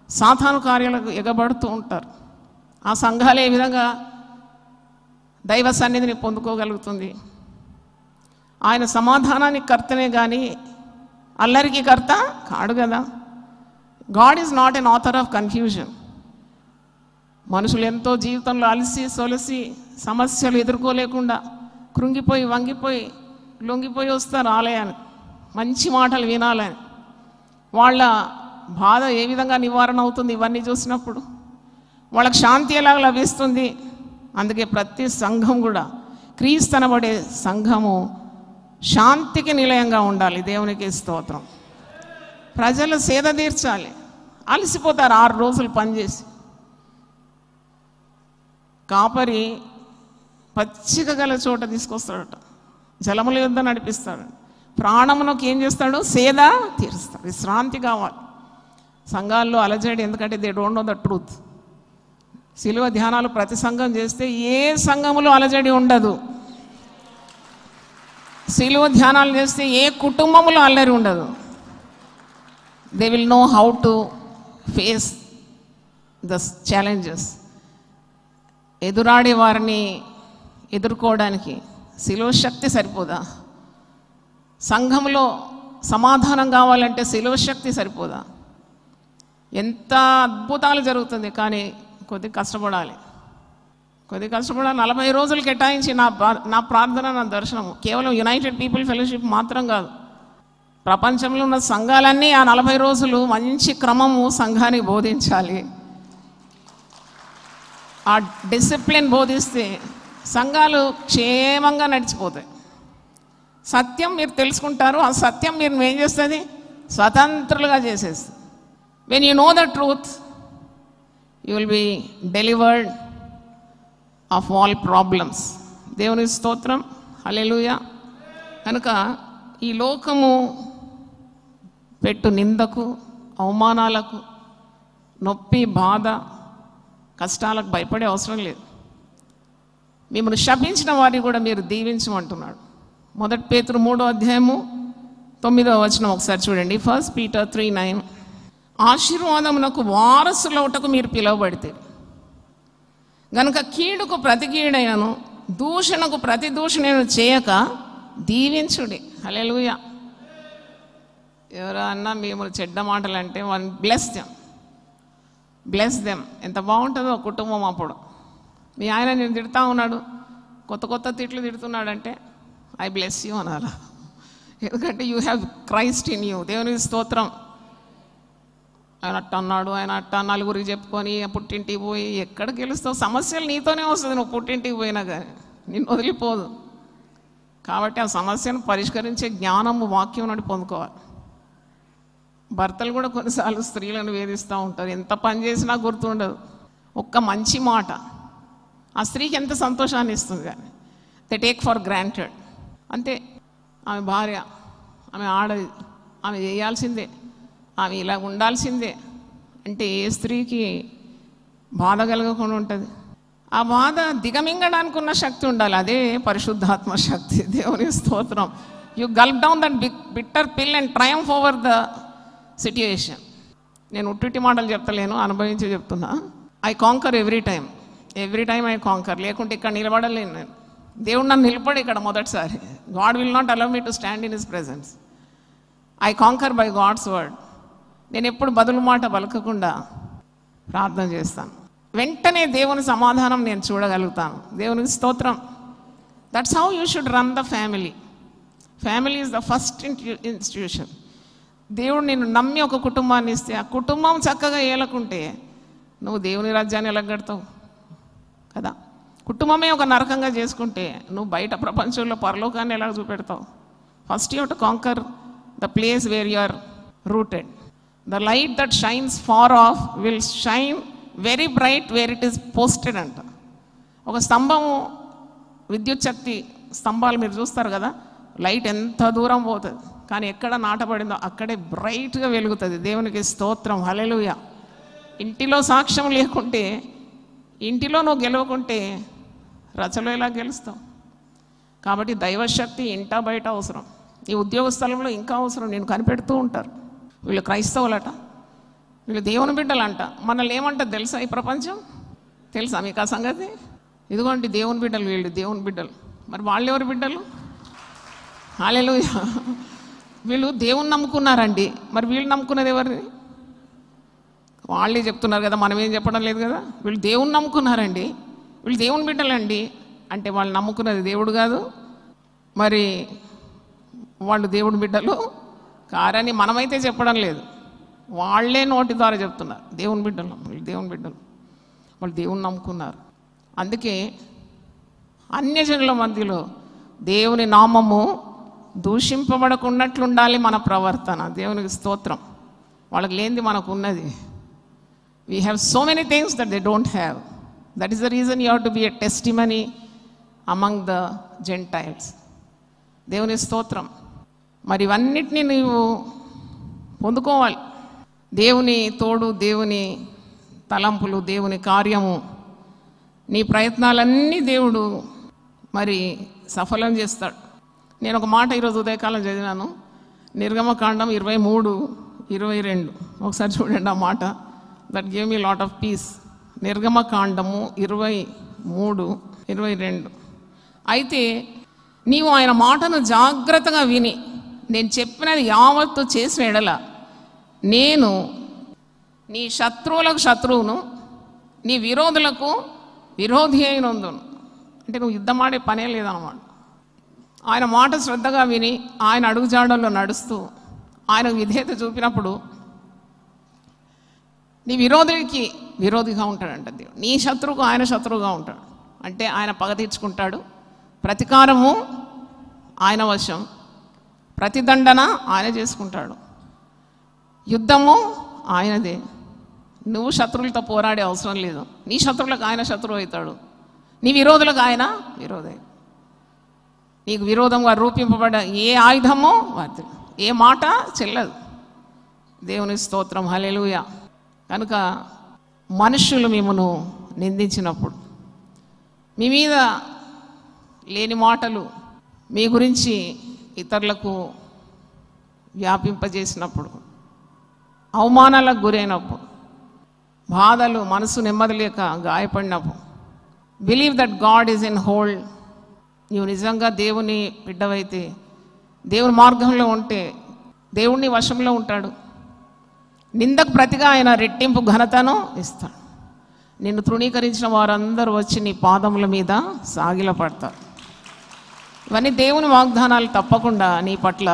సాతాను కార్యాలకు ఎగబడుతూ ఉంటారు. ఆ సంఘాలు ఏ విధంగా దైవ సన్నిధిని పొందుకోగలుగుతుంది? ఆయన సమాధానానికి కర్తనే కానీ అల్లరికి కర్త కాడు కదా. God is not an author of confusion. మనుషులు ఎంతో జీవితంలో అలసి సొలసి సమస్యలు ఎదుర్కోలేకుండా కృంగిపోయి వంగిపోయి లొంగిపోయి వస్తారు ఆలయానికి, మంచి మాటలు వినాలని. వాళ్ళ బాధ ఏ విధంగా నివారణ అవుతుంది ఇవన్నీ చూసినప్పుడు? వాళ్ళకి శాంతి ఎలాగ లభిస్తుంది? అందుకే ప్రతి సంఘం కూడా, క్రీస్తనబడే సంఘము శాంతికి నిలయంగా ఉండాలి. దేవునికి స్తోత్రం. ప్రజలు సేద తీర్చాలి. అలసిపోతారు 6 రోజులు పనిచేసి. కాపరి పచ్చిక గల చోట తీసుకొస్తాడట, జలముల యొద్ద నడిపిస్తాడు, ప్రాణమునకు ఏం చేస్తాడు, సేద తీరుస్తాడు. విశ్రాంతి కావాలి. సంఘాల్లో అలజడి, ఎందుకంటే they don't know the truth. శిలువ ధ్యానాలు ప్రతి సంఘం చేస్తే ఏ సంఘములో అలజడి ఉండదు. శిలువ ధ్యానాలు చేస్తే ఏ కుటుంబంలో అల్లరి ఉండదు. They will know how to face the challenges. ఎదురాడే వారిని ఎదుర్కోవడానికి శిలువ శక్తి సరిపోదా? సంఘంలో సమాధానం కావాలంటే శిలువ శక్తి సరిపోదా? ఎంత అద్భుతాలు జరుగుతుంది, కానీ కొద్దిగా కష్టపడాలి. 40 రోజులు కేటాయించి నా ప్రార్థన, నా దర్శనము కేవలం యునైటెడ్ పీపుల్ ఫెలోషిప్ మాత్రం కాదు, ప్రపంచంలో ఉన్న సంఘాలన్నీ ఆ 40 రోజులు మంచి క్రమము సంఘానికి బోధించాలి. ఆ డిసిప్లిన్ బోధిస్తే సంఘాలు క్షేమంగా నడిచిపోతాయి. సత్యం మీరు తెలుసుకుంటారు, ఆ సత్యం మీరు ఏం చేస్తుంది, స్వతంత్రులుగా చేసేస్తుంది. When you know the truth, you will be delivered of all problems. దేవుని స్తోత్రం, హల్లెలూయా. కనుక ఈ లోకము పెట్టు నిందకు, అవమానాలకు, నొప్పి, బాధ, కష్టాలకు భయపడే అవసరం లేదు. మిమ్మల్ని శపించిన వారిని కూడా మీరు దీవించమంటున్నాడు. 1 పేతురు 3వ అధ్యాయము 9వ వచనం ఒకసారి చూడండి. 1 Peter 3:9. ఆశీర్వాదమునకు వారసులవుటకు మీరు పిలువబడితే గనుక కీడుకు ప్రతి కీడైనను దూషణకు ప్రతి దూషణను చేయక దీవించుడి. హల్లెలూయా. ఎవరన్నా మేము చెడ్డ మాటలు అంటే వన్ బ్లెస్ దెమ్. ఎంత బాగుంటుందో కుటుంబం. అప్పుడు మీ ఆయన నేను తిడతా ఉన్నాడు, కొత్త తిట్లు తిడుతున్నాడంటే ఐ బ్లెస్ యూ అనాలా? ఎందుకంటే you have Christ in you. దేవుని స్తోత్రం. ఆయన అట్ట అన్నాడు, ఆయన అట్ట, నలుగురికి చెప్పుకొని పుట్టింటికి పోయి ఎక్కడ గెలుస్తావు? సమస్యలు నీతోనే వస్తుంది, నువ్వు పుట్టింటికి పోయినా కానీ నిన్ను వదిలిపోదు. కాబట్టి ఆ సమస్యను పరిష్కరించే జ్ఞానము, వాక్యం నుండి పొందుకోవాలి. భర్తలు కూడా కొన్నిసార్లు స్త్రీలను వేధిస్తూ ఉంటారు. ఎంత పని చేసినా గుర్తుండదు. ఒక్క మంచి మాట ఆ స్త్రీకి ఎంత సంతోషాన్ని ఇస్తుంది, కానీ దే టేక్ ఫర్ గ్రాంటెడ్. అంతే, ఆమె భార్య, ఆమె ఆడది, ఆమె చేయాల్సిందే, ఆమె ఇలా ఉండాల్సిందే అంటే ఏ స్త్రీకి బాధ కలగకుండా ఉంటుంది? ఆ బాధ దిగమింగడానికి ఉన్న శక్తి ఉండాలి. అదే పరిశుద్ధాత్మ శక్తి. దేవుని స్తోత్రం. You gulp down that bitter pill and triumph over the situation. నేను ఉట్టిటి మాటలు చెప్తలేను, అనుభవించి చెప్తున్నా. I conquer every time I conquer. లేకుంటే ఇక్కడ నిలబడలేను నేను. దేవుడు నన్ను నిలబడి ఇక్కడ మొదటిసారి. God will not allow me to stand in his presence. I conquer by God's word. నేను ఎప్పుడు బదులు మాట పలకకుండా ప్రార్థన చేస్తాను. వెంటనే దేవుని సమాధానం నేను చూడగలుగుతాను. దేవునికి స్తోత్రం. That's how you should run the family. Family is the first institution. దేవుడు నిన్ను నమ్మి ఒక కుటుంబాన్ని ఇస్తే ఆ కుటుంబం చక్కగా ఏలకుంటే నువ్వు దేవుని రాజ్యాన్ని ఎలా గడతావు కదా? కుటుంబమే ఒక నరకంగా చేసుకుంటే నువ్వు బయట ప్రపంచంలో పరలోకాన్ని ఎలా చూపెడతావు? First you to conquer the place where you are rooted. The light that shines far off will shine very bright where it is posted అంట. ఒక స్తంభము, విద్యుత్ శక్తి స్తంభాలు మీరు చూస్తారు కదా, లైట్ ఎంత దూరం పోతుంది, కానీ ఎక్కడ నాటబడిందో అక్కడే బ్రైట్గా వెలుగుతుంది. దేవునికి స్తోత్రం, హల్లెలూయా. ఇంటిలో సాక్ష్యం లేకుంటే, ఇంటిలో నువ్వు గెలవకుంటే రచలో ఎలా గెలుస్తావు? కాబట్టి దైవశక్తి ఇంటా బయట అవసరం. ఈ ఉద్యోగ స్థలంలో ఇంకా అవసరం. నేను కనిపెడుతూ ఉంటారు, వీళ్ళు క్రైస్తవులట, వీళ్ళు దేవుని బిడ్డలంట. మనల్ని ఏమంటారు తెలుసా ఈ ప్రపంచం? తెలుసా మీకు ఆ సంగతి? ఇదిగోండి దేవుని బిడ్డలు, వీళ్ళు దేవుని బిడ్డలు. మరి వాళ్ళు ఎవరి బిడ్డలు? హల్లెలూయా. వీళ్ళు దేవుని నమ్ముకున్నారండి, మరి వీళ్ళు నమ్ముకున్నది ఎవరిని? వాళ్ళే చెప్తున్నారు కదా, మనం ఏం చెప్పడం లేదు కదా. వీళ్ళు దేవుని నమ్ముకున్నారండి, వీళ్ళు దేవుని బిడ్డలండి అంటే వాళ్ళు నమ్ముకున్నది దేవుడు కాదు, మరి వాళ్ళు దేవుని బిడ్డలు కారని మనమైతే చెప్పడం లేదు. వాళ్ళే నోటి ద్వారా చెప్తున్నారు దేవుని బిడ్డలు, వీళ్ళు దేవుని బిడ్డలు, వాళ్ళు దేవుని నమ్ముకున్నారు. అందుకే అన్యజనుల మధ్యలో దేవుని నామము దూషింపబడకున్నట్లుండాలి మన ప్రవర్తన. దేవునికి స్తోత్రం. వాళ్ళకి లేనిది మనకు ఉన్నది. We have so many things that they don't have. That is the reason you have to B a testimony among the Gentiles. దేవుని స్తోత్రం. మరి ఇవన్నిటినీ నీవు పొందుకోవాలి. దేవుని తోడు, దేవుని తలంపులు, దేవుని కార్యము, నీ ప్రయత్నాలన్నీ దేవుడు మరి సఫలం చేస్తాడు. నేను ఒక మాట ఈరోజు ఉదయకాలం చదివినాను, నిర్గమకాండం 23:22. ఒకసారి చూడండి ఆ మాట. That gave me lot of piece. నిర్గమకాండము 23:22. అయితే నీవు ఆయన మాటను జాగ్రత్తగా విని నేను చెప్పినది యావత్తు చేసిన ఎడల నేను నీ శత్రువులకు శత్రువును, నీ విరోధులకు విరోధి అయినందును. అంటే నువ్వు యుద్ధమాడే పనే లేదన్నమాట. ఆయన మాట శ్రద్ధగా విని ఆయన అడుగుజాడల్లో నడుస్తూ ఆయనకు విధేయత చూపినప్పుడు నీ విరోధికి విరోధిగా ఉంటాడంట దేవుడు. నీ శత్రువుకు ఆయన శత్రువుగా ఉంటాడు. అంటే ఆయన పగ తీర్చుకుంటాడు. ప్రతీకారము ఆయన వశం, ప్రతిదండన ఆయన చేసుకుంటాడు. యుద్ధము ఆయనదే. నువ్వు శత్రువులతో పోరాడే అవసరం లేదు. నీ శత్రువులకు ఆయన శత్రువు అవుతాడు, నీ విరోధులకు ఆయన విరోధి. నీకు విరోధంగా రూపింపబడ్డ ఏ ఆయుధమో వాటి, ఏ మాట చెల్లదు. దేవుని స్తోత్రం, హల్లెలూయా. కనుక మనుషులు మిమ్మను నిందించినప్పుడు, మీ మీద లేని మాటలు మీ గురించి ఇతరులకు వ్యాపింపజేసినప్పుడు, అవమానాలకు గురైనప్పుడు, బాధలు, మనసు నెమ్మది లేక గాయపడినప్పుడు, believe that God is in hold. నీవు నిజంగా దేవుని బిడ్డవైతే, దేవుని మార్గంలో ఉంటే దేవుణ్ణి వశంలో ఉంటాడు. నిందకు ప్రతిగా ఆయన రెట్టింపు ఘనతను ఇస్తాడు. నిన్ను తృణీకరించిన వారందరూ వచ్చి నీ పాదముల మీద సాగిలపడతారు. ఇవన్నీ దేవుని వాగ్దానాలు తప్పకుండా నీ పట్ల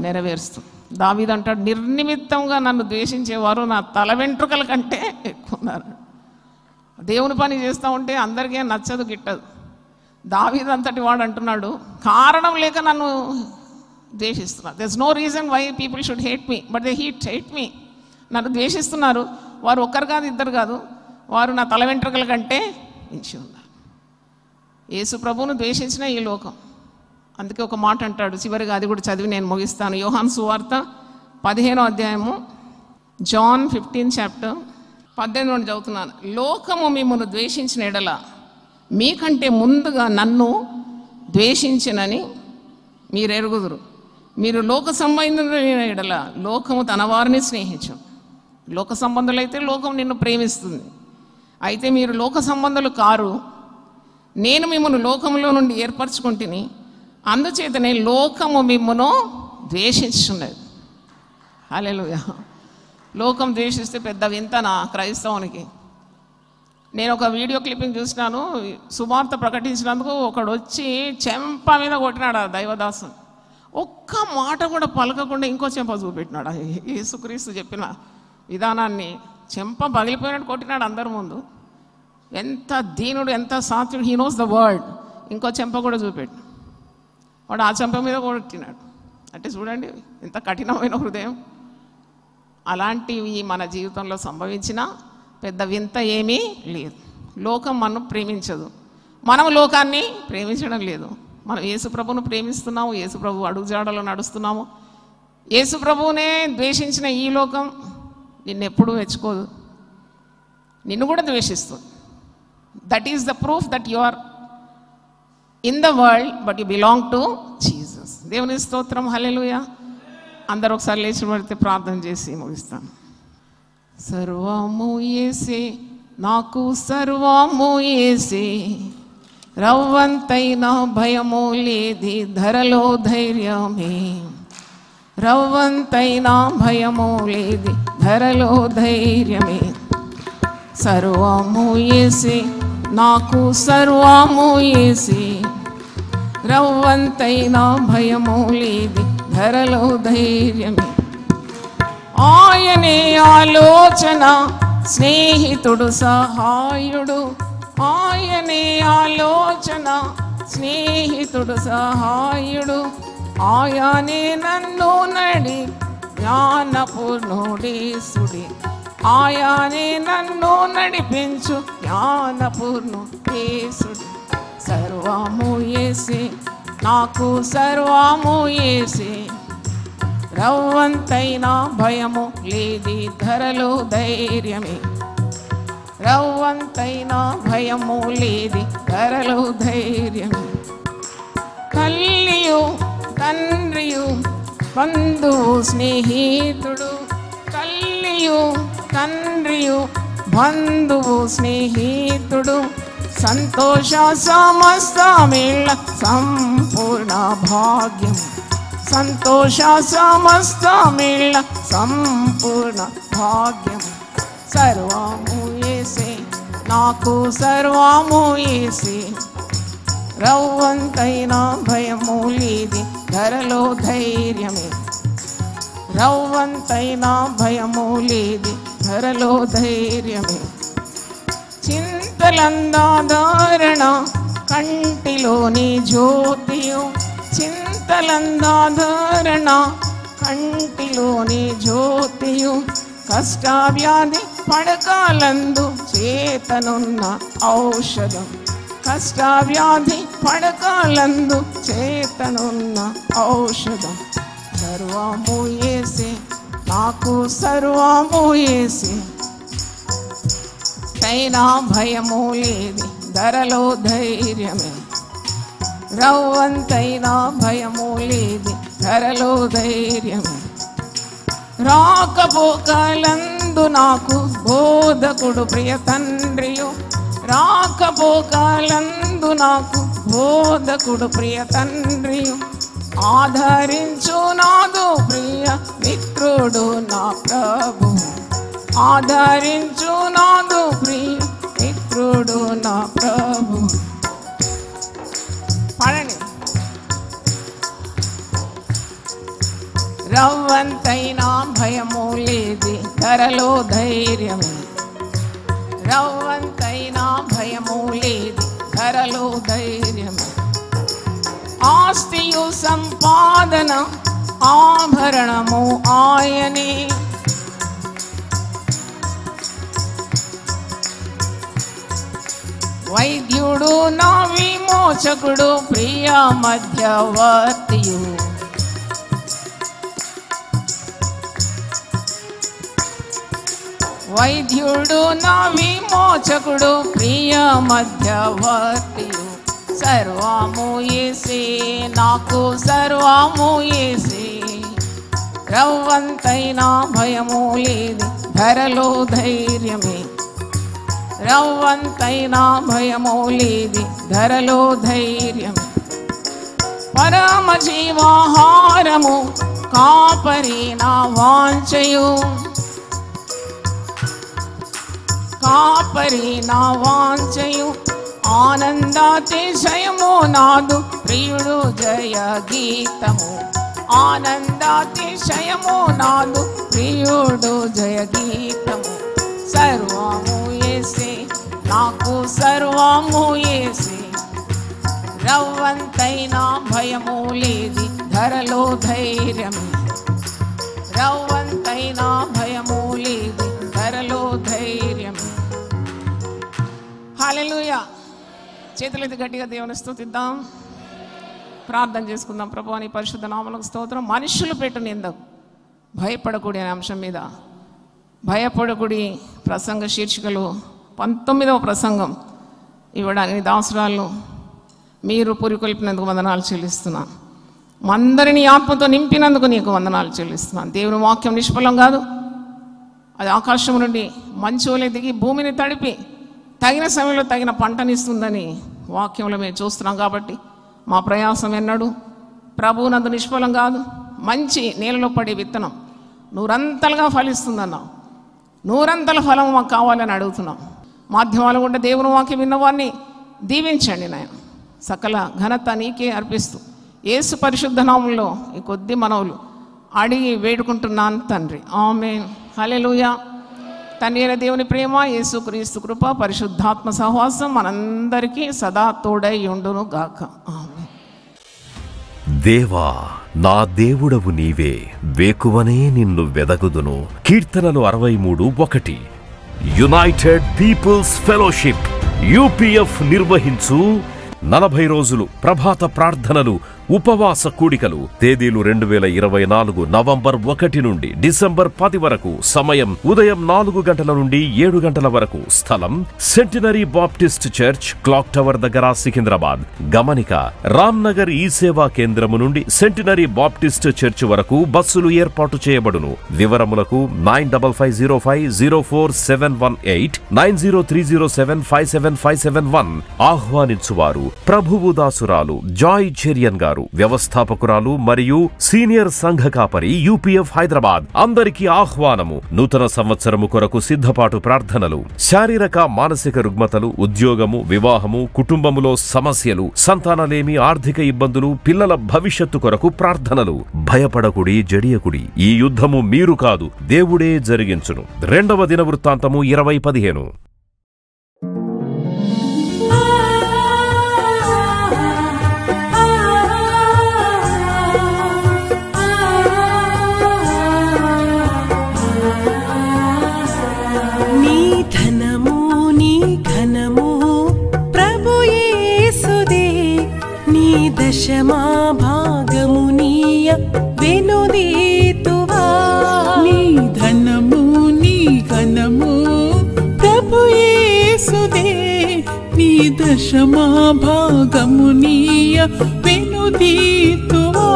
నెరవేరుస్తుంది. దావీదు అంటాడు, నిర్నిమిత్తంగా నన్ను ద్వేషించేవారు నా తల వెంట్రుకల కంటే ఎక్కువ ఉన్నారు. దేవుని పని చేస్తూ ఉంటే అందరికీ నచ్చదు, గిట్టదు. దావీదు అంతటి వాడు అంటున్నాడు, కారణం లేక నన్ను ద్వేషిస్తున్నారు. There is no reason why people should hate me, but they hate me. నన్ను ద్వేషిస్తున్నారు. వారు ఒక్కరు కాదు, ఇద్దరు కాదు, వారు నా తల వెంట్రుకల కంటే మించి ఉన్నారు. యేసు ప్రభువును ద్వేషించిన ఈ లోకం. అందుకే ఒక మాట అంటాడు, చివరిగా అది కూడా చదివి నేను ముగిస్తాను. యోహాను సువార్త 15వ అధ్యాయము, జాన్ 15 చాప్టర్ 18 చదువుతున్నాను. లోకము మిమ్మల్ని ద్వేషించిన ఎడల మీకంటే ముందుగా నన్ను ద్వేషించినని మీరు ఎరుగుదురు. మీరు లోక సంబంధులైన ఎడల లోకము తన వారిని స్నేహించు. లోక సంబంధులైతే లోకం నిన్ను ప్రేమిస్తుంది. అయితే మీరు లోక సంబంధులు కారు, నేను మిమ్మల్ని లోకంలో నుండి ఏర్పరచుకుంటుని, అందుచేతనే లోకము మిమ్మను ద్వేషించున్నది. హల్లెలూయా. లోకం ద్వేషిస్తే పెద్ద వింతనా క్రైస్తవునికి? నేను ఒక వీడియో క్లిప్పింగ్ చూసినాను. సువార్త ప్రకటించినందుకు ఒకడు వచ్చి చెంప మీద కొట్టినాడు ఆ దైవదాసుని. ఒక్క మాట కూడా పలకకుండా ఇంకో చెంప చూపెట్టినాడు. యేసుక్రీస్తు చెప్పిన విధానాన్ని చెంప పగిలిపోయినట్టు కొట్టినాడు అందరి ముందు. ఎంత దీనుడు, ఎంత సాత్వికుడు. He knows the word. ఇంకో చెంప కూడా చూపెట్టు. వాడు ఆ చెంప మీద కొట్టినాడు. అంటే చూడండి ఎంత కఠినమైన హృదయం. అలాంటివి మన జీవితంలో సంభవించినా పెద్ద వింత ఏమీ లేదు. లోకం మనం ప్రేమించదు, మనం లోకాన్ని ప్రేమించడం లేదు. మనం యేసుప్రభువును ప్రేమిస్తున్నాము, యేసుప్రభు అడుగుజాడలో నడుస్తున్నాము. యేసుప్రభువునే ద్వేషించిన ఈ లోకం నిన్నెప్పుడూ మెచ్చుకోదు, నిన్ను కూడా ద్వేషిస్తుంది. That is the proof that you are in the world but you belong to Jesus. దేవుని స్తోత్రం, హల్లెలూయా. అందరూ ఒకసారి లేచి పడితే ప్రార్థన చేసి ముగిస్తాను. సర్వము యేసే, నాకు సర్వము యేసే, రవ్వంతైనా భయము లేది ధరలో ధైర్యమే. రవ్వంతైనా భయము లేది ధరలో ధైర్యమే. సర్వము యేసే, నాకు సర్వము యేసే, రవ్వంతైనా భయము లేది ధరలో ధైర్యమే. ఆయనే ఆలోచన, స్నేహితుడు సహాయుడు. ఆయనే ఆలోచన, స్నేహితుడు సహాయుడు. ఆయనే నన్ను నడి జ్ఞానపూర్ణుడేసుడి. ఆయనే నన్ను నడిపించు జ్ఞానపూర్ణుడేసుడి. సర్వము యేసే నాకు సర్వము యేసే, రవ్వంతైనా భయము లేది ధరలో ధైర్యమే, రవ్వంతైనా భయము లేది ధరలో ధైర్యమే. తల్లియు తండ్రియు బంధువు స్నేహితుడు, తల్లియు తండ్రియు బంధువు స్నేహితుడు, సంతోష సమస్తమేళ సంపూర్ణ భాగ్యం, సంతోష సమస్తమేళ సంపూర్ణ భాగ్యం. సర్వము యేసే నాకు సర్వము యేసే, రవ్వంతైనా భయము లేది ధరలో ధైర్యమే, రవ్వంతైనా భయము లేది ధరలో ధైర్యమే. చింతలందాధారణ కంటిలోని జ్యోతియు, చింతలందాధారణ కంటిలోని జ్యోతియు, కష్టవ్యాధి పడకాలందు చేతనున్న ఔషధం, కష్టవ్యాధి పడకాలందు చేతనున్న ఔషధం. సర్వము యేసే నాకు సర్వము యేసే, అయినా భయము లేది ధరలో ధైర్యమే, రవ్వంతైనా భయము లేది ధరలో ధైర్యమే. రాకపోకలందు నాకు బోధకుడు ప్రియ తండ్రియు, రాకపోకలందు నాకు బోధకుడు ప్రియ తండ్రియు, ఆదరించు నాదు ప్రియ మిత్రుడు నా ప్రభు, ఆదరించు నాదు ప్రియ మిత్రుడు నా ప్రభు. పాడండి. రవ్వంతైనా భయము లేది ధరలో ధైర్యమే, రవ్వంతైనా భయము లేది ధరలో ధైర్యమే. ఆస్తియు సంపాదన ఆభరణము ఆయనే, వైద్యుడు నా విమోచకుడు ప్రియ మధ్యవర్తియు, వైద్యుడు నా విమోచకుడు ప్రియ మధ్యవర్తియు. సర్వము యేసే నాకు సర్వము యేసే, రవ్వంతైనా భయము లేది ధరలో ధైర్యమే, రవ్వంతైనా భయము లేది ధరలో ధైర్యమే. పరమ జీవాహారము కాపరి నా వాంఛయు, కాపరి నా వాంఛయు, ఆనందాతిశయము నాదు ప్రియుడు జయ గీతము, ఆనందాతిశయము నాదు ప్రియుడు జయ గీతము. సర్వము యేసే నాకు సర్వము యేసే, రవ్వంతైనా భయము లేది ధరలో ధైర్యమే, రవ్వంతైనా భయము లేది ధరలో ధైర్యమే. హల్లెలూయా. చేతులెత్తి గట్టిగా దేవుని స్తుతిద్దాం, ప్రార్థన చేసుకుందాం. ప్రభువా నీ పరిశుద్ధ నామమునకు స్తోత్రం. మనుషులు పెట్టు నిందకు భయపడకూడని అనే అంశం మీద భయపడకుడి ప్రసంగ శీర్షికలు 19వ ప్రసంగం ఇవ్వడానికి దాసురాలు మీరు పురికొల్పినందుకు వందనాలు చెల్లిస్తున్నాను. మందరిని ఆత్మతో నింపినందుకు నీకు వందనాలు చెల్లిస్తున్నాను. దేవుని వాక్యం నిష్ఫలం కాదు, అది ఆకాశం నుండి మంచువలే దిగి భూమిని తడిపి తగిన సమయంలో తగిన పంటనిస్తుందని వాక్యంలో మేము చూస్తున్నాం. కాబట్టి మా ప్రయాసం ఎన్నడూ ప్రభువునందు నిష్ఫలం కాదు. మంచి నేలలో పడే విత్తనం నూరంతలుగా ఫలిస్తుందన్నాం. నూరంతల ఫలం మాకు కావాలని అడుగుతున్నాం. మాధ్యమాలు కూడా దేవుని వాక్యం విన్నవారిని దీవించండి నాయన. సకల ఘనత నీకే అర్పిస్తూ యేసు పరిశుద్ధ నామములో ఈ కొద్ది మనవులు అడిగి వేడుకుంటున్నాను తండ్రి, ఆమేన్. హల్లెలూయా. తండ్రి అయిన దేవుని ప్రేమ, యేసుక్రీస్తు కృప, పరిశుద్ధాత్మ సహవాసం మనందరికీ సదా తోడై ఉండును గాక, ఆమేన్. దేవా నా దేవుడవు నీవే, వేకువనే నిన్ను వెదకుదును. కీర్తనలు 63:1. యునైటెడ్ పీపుల్స్ ఫెలోషిప్ UPF నిర్వహించు 40 రోజులు ప్రభాత ప్రార్థనలు, ఉపవాస కూడికలు. తేదీలు 2024 నవంబర్ 1 నుండి డిసెంబర్ 10 వరకు. సమయం ఉదయం 4 గంటల నుండి 7 గంటల వరకు. స్థలం centenary Baptist church, clock tower దగ్గర, సికింద్రాబాద్. గమనిక: రామ్నగర్ ఈ సేవా కేంద్రము నుండి సెంటినరీ బాప్టిస్ట్ చర్చ్ వరకు బస్సులు ఏర్పాటు చేయబడును. వివరములకు 9505044718 9030757571. ఆహ్వానించువారు ప్రభువు దాసురాలు జాయ్ చెరియన్ గారు, వ్యవస్థాపకురాలు మరియు సీనియర్ సంఘ కాపరి, యూపీఎఫ్ హైదరాబాద్. అందరికీ ఆహ్వానము. నూతన సంవత్సరము కొరకు సిద్ధపాటు ప్రార్థనలు. శారీరక మానసిక రుగ్మతలు, ఉద్యోగము, వివాహము, కుటుంబములో సమస్యలు, సంతానలేమి, ఆర్థిక ఇబ్బందులు, పిల్లల భవిష్యత్తు కొరకు ప్రార్థనలు. భయపడకుడి, జడియకుడి. ఈ యుద్ధము మీరు కాదు, దేవుడే జరిగించును. 2వ దినవృత్తాంతము 20:15. దశమా భాగమునీయ వెనుదీతువా. నీ ధనము నీ ఘనము ప్రభు యేసుదే, నీ దశమా భాగమునీయ వెనుదీతువా.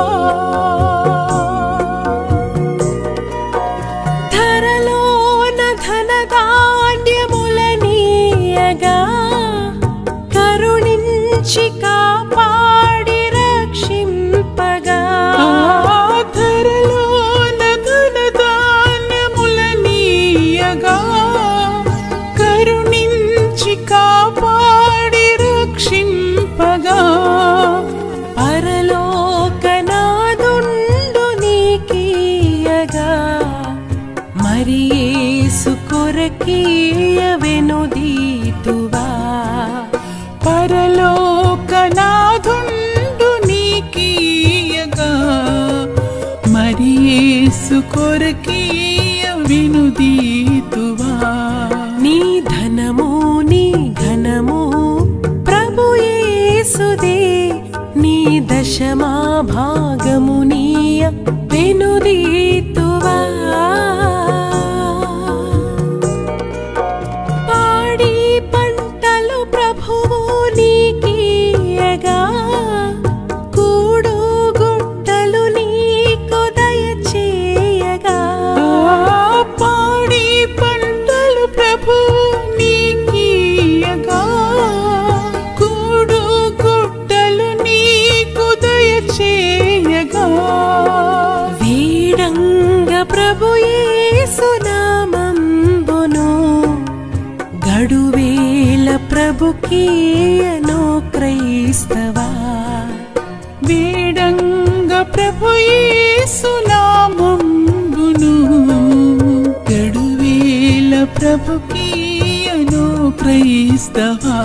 ధరలోన ధనధాన్యములనీయగా కరుణించి కాపాడి రక్షింపగా. ధరలోన ధనధాన్యములనీయగా కరుణించి కాపాడి రక్షింపగా. పరలోకనాదుండు నీకీయగా మరి యేసు కొరకీయ వెనుదీతువా. పరలోకనాథుండు నీకీయగా మరి యేసు కొరకీయ వెనుదీతువా. నీ ధనము నీ ఘనము ప్రభు యేసుదే, నీ దశమా భాగమునీయ వెనుదీతువా. పాడి పంటలు ప్రభువు నీకీయగా కూడు గుట్టలు నీకు దయచేయగా. పాడి పంటలు ప్రభు నీకీయగా కూడు గుట్టలు నీకు దయచేయగా. వీడంగ ప్రభు యేసు నామంబును గడువేల ప్రభుకీయను క్రైస్తవా. వేడంగ ప్రభు యేసు నామంబును గడువేల ప్రభుకీయను క్రైస్తవా.